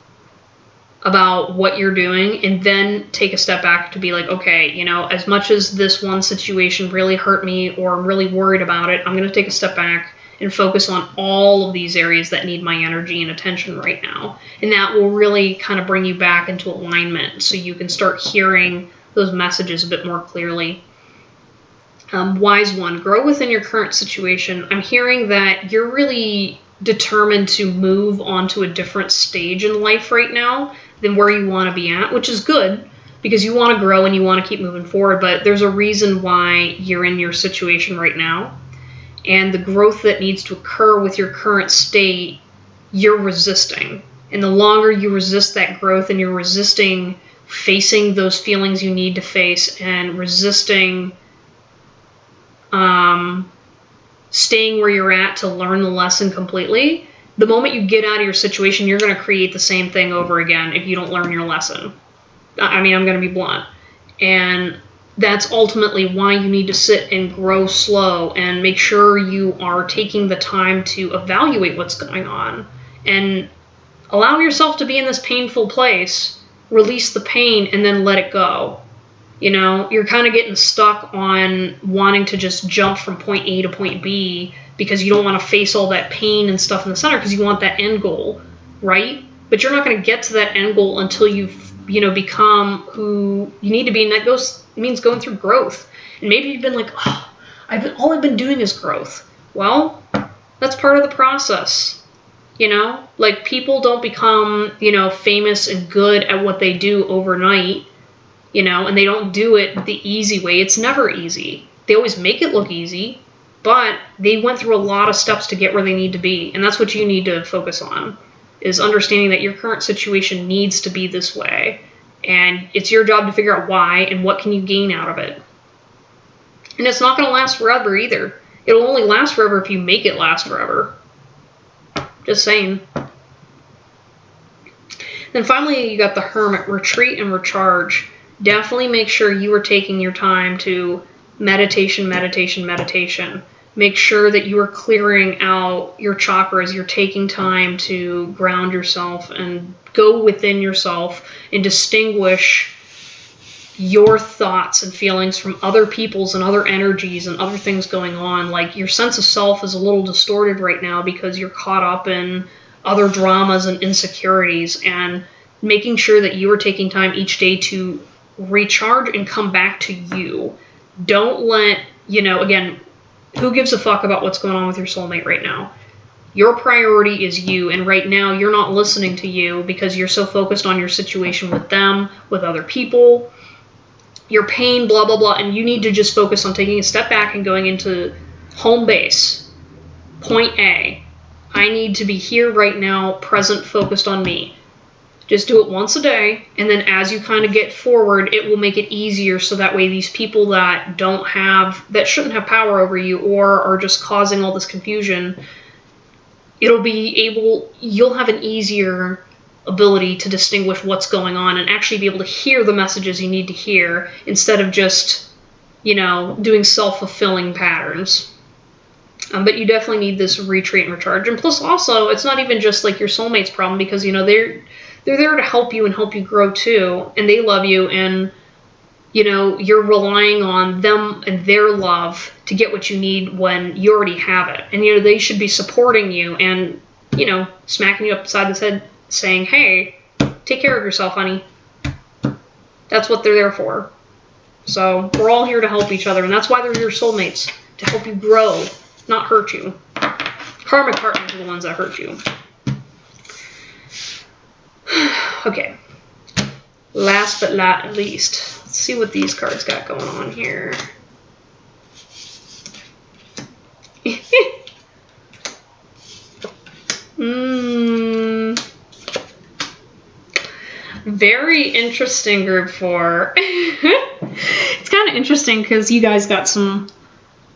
about what you're doing, and then take a step back to be like, okay, you know, as much as this one situation really hurt me, or I'm really worried about it, I'm going to take a step back and focus on all of these areas that need my energy and attention right now. And that will really kind of bring you back into alignment, so you can start hearing those messages a bit more clearly. Wise One, grow within your current situation. I'm hearing that you're really determined to move on to a different stage in life right now than where you want to be at, which is good, because you want to grow and you want to keep moving forward. But there's a reason why you're in your situation right now. And the growth that needs to occur with your current state, you're resisting. And the longer you resist that growth, and you're resisting facing those feelings you need to face, and resisting staying where you're at to learn the lesson completely, the moment you get out of your situation, you're going to create the same thing over again if you don't learn your lesson. I mean, I'm going to be blunt. And that's ultimately why you need to sit and grow slow, and make sure you are taking the time to evaluate what's going on, and allow yourself to be in this painful place, release the pain, and then let it go. You know, you're kind of getting stuck on wanting to just jump from point A to point B because you don't want to face all that pain and stuff in the center, because you want that end goal, right? But you're not going to get to that end goal until you've, you know, become who you need to be. And that means going through growth. And maybe you've been like, all I've been doing is growth. Well, that's part of the process. You know, like people don't become, you know, famous and good at what they do overnight, you know, and they don't do it the easy way. It's never easy. They always make it look easy, but they went through a lot of steps to get where they need to be. And that's what you need to focus on, is understanding that your current situation needs to be this way. And it's your job to figure out why and what can you gain out of it. And it's not going to last forever either. It'll only last forever if you make it last forever. Just saying. Then finally, you got the Hermit, retreat and recharge. Definitely make sure you are taking your time to meditation. Make sure that you are clearing out your chakras. You're taking time to ground yourself and go within yourself and distinguish your thoughts and feelings from other people's and other energies and other things going on. Like, your sense of self is a little distorted right now because you're caught up in other dramas and insecurities, and making sure that you are taking time each day to recharge and come back to you. Don't let, you know, again, who gives a fuck about what's going on with your soulmate right now? Your priority is you, and right now you're not listening to you because you're so focused on your situation with them, with other people, your pain, blah, blah, blah, and you need to just focus on taking a step back and going into home base. Point A. I need to be here right now, present, focused on me. Just do it once a day, and then as you kind of get forward, it will make it easier, so that way these people that shouldn't have power over you or are just causing all this confusion, you'll have an easier ability to distinguish what's going on and actually be able to hear the messages you need to hear instead of just, you know, doing self-fulfilling patterns. But you definitely need this retreat and recharge. And plus also, it's not even just like your soulmate's problem, because, you know, they're there to help you and help you grow too, and they love you, and, you know, you're relying on them and their love to get what you need when you already have it. And, you know, they should be supporting you and, you know, smacking you upside the head saying, hey, take care of yourself, honey. That's what they're there for. So we're all here to help each other, and that's why they're your soulmates, to help you grow, not hurt you. Karmic partners are the ones that hurt you. Okay. Last but not least, let's see what these cards got going on here. Very interesting, group 4. It's kind of interesting because you guys got some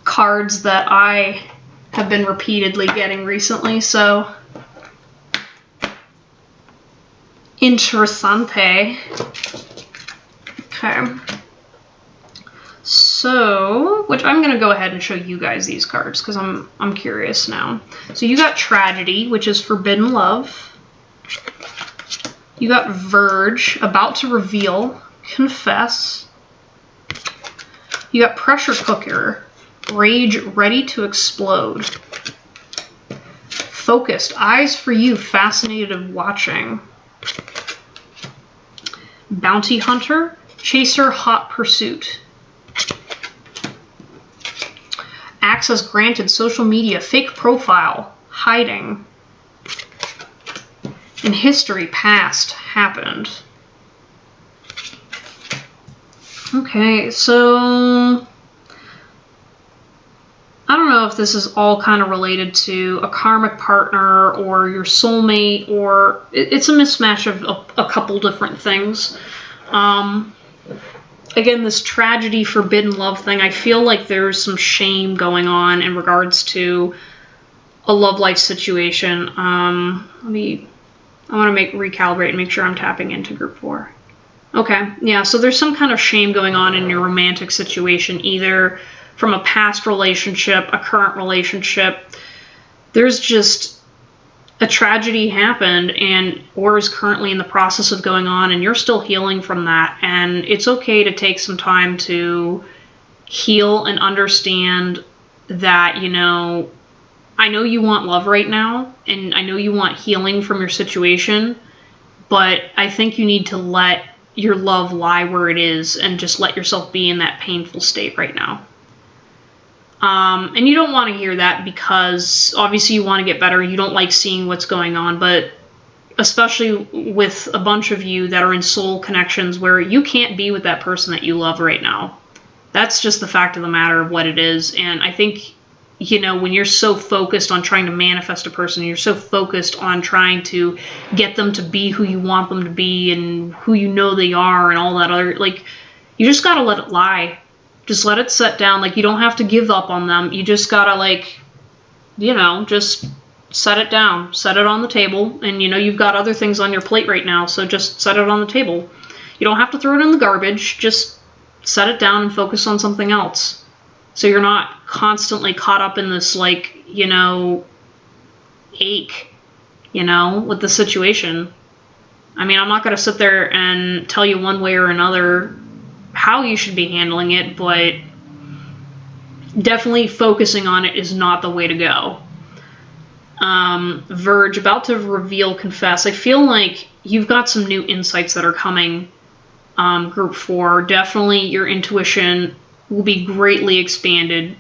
cards that I have been repeatedly getting recently, so interessante. Okay. So, which I'm going to go ahead and show you guys these cards because I'm curious now. So you got Tragedy, which is forbidden love. You got Verge, about to reveal, confess. You got Pressure Cooker, rage ready to explode. Focused, eyes for you, fascinated of watching. Bounty Hunter, chaser, hot pursuit. Access granted, social media, fake profile, hiding. In history, past, happened. Okay, so I don't know if this is all kind of related to a karmic partner or your soulmate, or it's a mismatch of a couple different things. Again, this tragedy, forbidden love thing, I feel like there's some shame going on in regards to a love life situation. I want to recalibrate and make sure I'm tapping into group 4. Okay, yeah, so there's some kind of shame going on in your romantic situation, either from a past relationship, a current relationship. There's just a tragedy happened or is currently in the process of going on, and you're still healing from that. And it's okay to take some time to heal and understand that, you know, I know you want love right now, and I know you want healing from your situation, but I think you need to let your love lie where it is and just let yourself be in that painful state right now. And you don't want to hear that because obviously you want to get better. You don't like seeing what's going on, but especially with a bunch of you that are in soul connections where you can't be with that person that you love right now. That's just the fact of the matter of what it is. And I think, you know, when you're so focused on trying to manifest a person, you're so focused on trying to get them to be who you want them to be and who you know they are and all that other, like, you just gotta let it lie. Just let it set down. Like, you don't have to give up on them. You just gotta, like, you know, just set it down. Set it on the table. And, you know, you've got other things on your plate right now, so just set it on the table. You don't have to throw it in the garbage. Just set it down and focus on something else. So you're not constantly caught up in this, like, you know, ache, you know, with the situation. I mean, I'm not going to sit there and tell you one way or another how you should be handling it, but definitely focusing on it is not the way to go. Verge, about to reveal, confess. I feel like you've got some new insights that are coming, Group 4. Definitely your intuition will be greatly expanded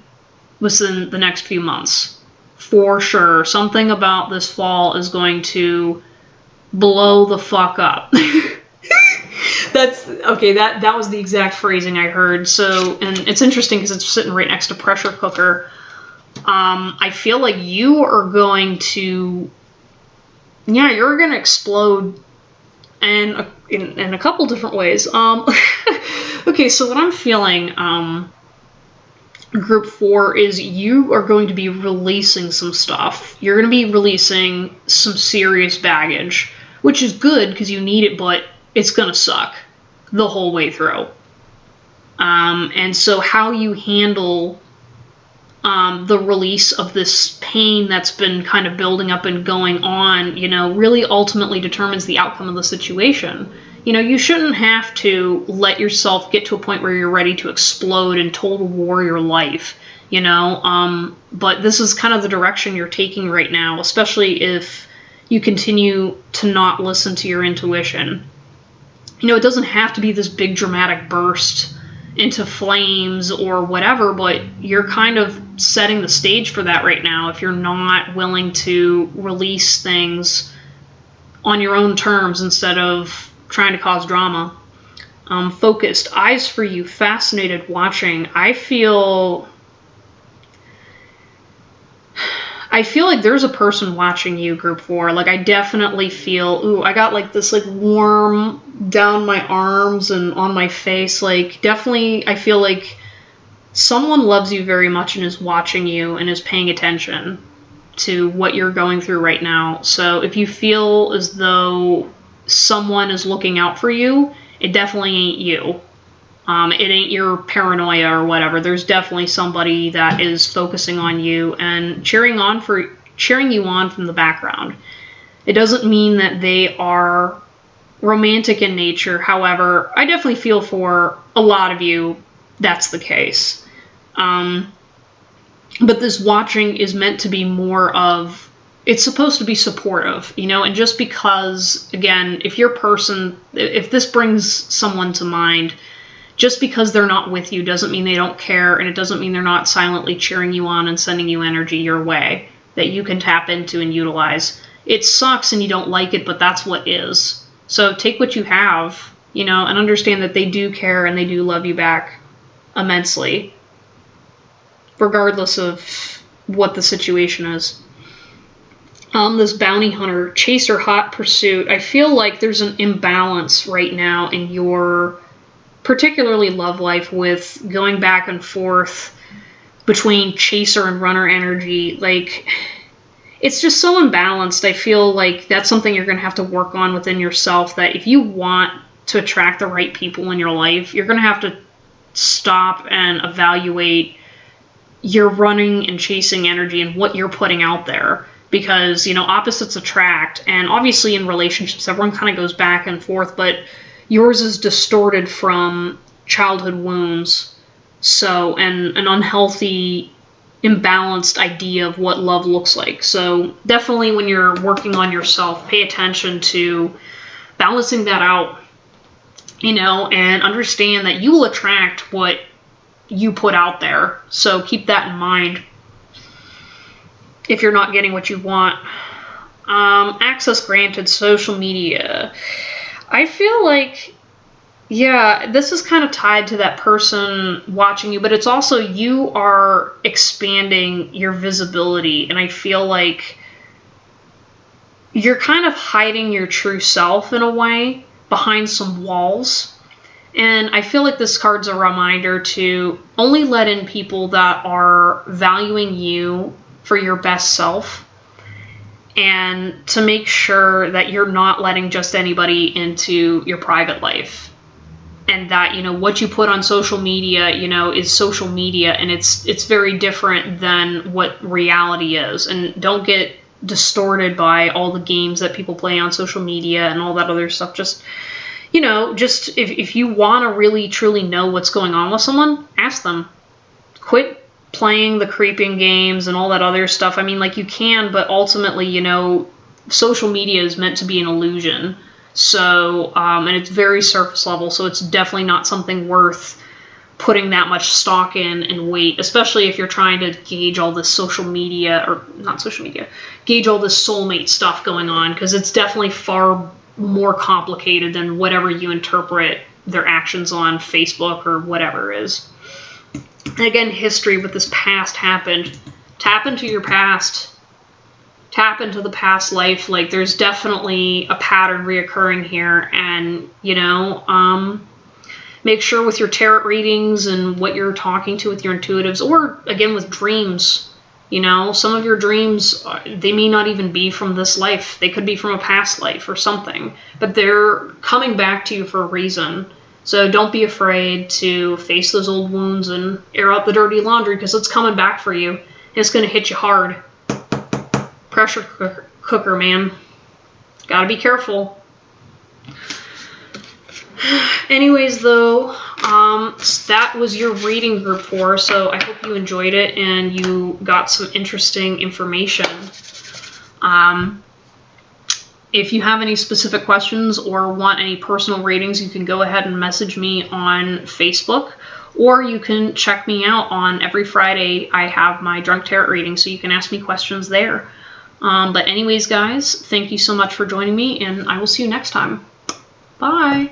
within the next few months. For sure. Something about this fall is going to blow the fuck up. That's okay. That was the exact phrasing I heard. So, and it's interesting because it's sitting right next to pressure cooker. I feel like you are going to, yeah, you're going to explode, and in a couple different ways. Okay, so what I'm feeling, Group 4, is you are going to be releasing some stuff. You're going to be releasing some serious baggage, which is good because you need it, but it's going to suck the whole way through. And so how you handle the release of this pain that's been kind of building up and going on, you know, really ultimately determines the outcome of the situation. You know, you shouldn't have to let yourself get to a point where you're ready to explode and total war your life, you know, but this is kind of the direction you're taking right now, especially if you continue to not listen to your intuition. You know, it doesn't have to be this big dramatic burst into flames or whatever, but you're kind of setting the stage for that right now if you're not willing to release things on your own terms instead of trying to cause drama. Focused, eyes for you, fascinated, watching. I feel like there's a person watching you, Group 4. Like, I definitely feel, ooh, I got like this like warm down my arms and on my face. Like, definitely I feel like someone loves you very much and is watching you and is paying attention to what you're going through right now. So if you feel as though someone is looking out for you, it definitely ain't you. It ain't your paranoia or whatever. There's definitely somebody that is focusing on you and cheering you on from the background. It doesn't mean that they are romantic in nature. However, I definitely feel for a lot of you that's the case. But this watching is meant to be more of, it's supposed to be supportive, you know, and just because, again, if this brings someone to mind, just because they're not with you doesn't mean they don't care, and it doesn't mean they're not silently cheering you on and sending you energy your way that you can tap into and utilize. It sucks and you don't like it, but that's what is. So take what you have, you know, and understand that they do care and they do love you back immensely, regardless of what the situation is. This bounty hunter, chaser, hot pursuit, I feel like there's an imbalance right now in your particularly love life with going back and forth between chaser and runner energy. Like, it's just so imbalanced. I feel like that's something you're going to have to work on within yourself, that if you want to attract the right people in your life, you're going to have to stop and evaluate your running and chasing energy and what you're putting out there. Because, you know, opposites attract, and obviously in relationships everyone kind of goes back and forth, but yours is distorted from childhood wounds, so, and an unhealthy, imbalanced idea of what love looks like. So definitely when you're working on yourself, pay attention to balancing that out, you know, and understand that you will attract what you put out there. So keep that in mind if you're not getting what you want. Access granted, social media. I feel like, yeah, this is kind of tied to that person watching you, but it's also you are expanding your visibility, and I feel like you're kind of hiding your true self in a way behind some walls. And I feel like this card's a reminder to only let in people that are valuing you for your best self, and to make sure that you're not letting just anybody into your private life. And that, you know, what you put on social media, you know, is social media, and it's very different than what reality is. And don't get distorted by all the games that people play on social media and all that other stuff. Just, you know, just if you want to really truly know what's going on with someone, ask them. Quit playing the creeping games and all that other stuff. I mean, like, you can, but ultimately, you know, social media is meant to be an illusion. So, and it's very surface level, so it's definitely not something worth putting that much stock in and weight, especially if you're trying to gauge all this social media, or not social media, gauge all this soulmate stuff going on, because it's definitely far more complicated than whatever you interpret their actions on Facebook or whatever is. And again, history with this past happened. Tap into your past. Tap into the past life. Like, there's definitely a pattern reoccurring here, and, you know, make sure with your tarot readings and what you're talking to with your intuitives, or again with dreams, you know, some of your dreams, they may not even be from this life. They could be from a past life or something, but they're coming back to you for a reason. So don't be afraid to face those old wounds and air out the dirty laundry, because it's coming back for you, and it's going to hit you hard. Pressure cooker, man. Gotta be careful. Anyways, though, that was your reading group 4, so I hope you enjoyed it and you got some interesting information. If you have any specific questions or want any personal readings, you can go ahead and message me on Facebook, or you can check me out on every Friday. I have my Drunk Tarot reading, so you can ask me questions there. But anyways, guys, thank you so much for joining me, and I will see you next time. Bye!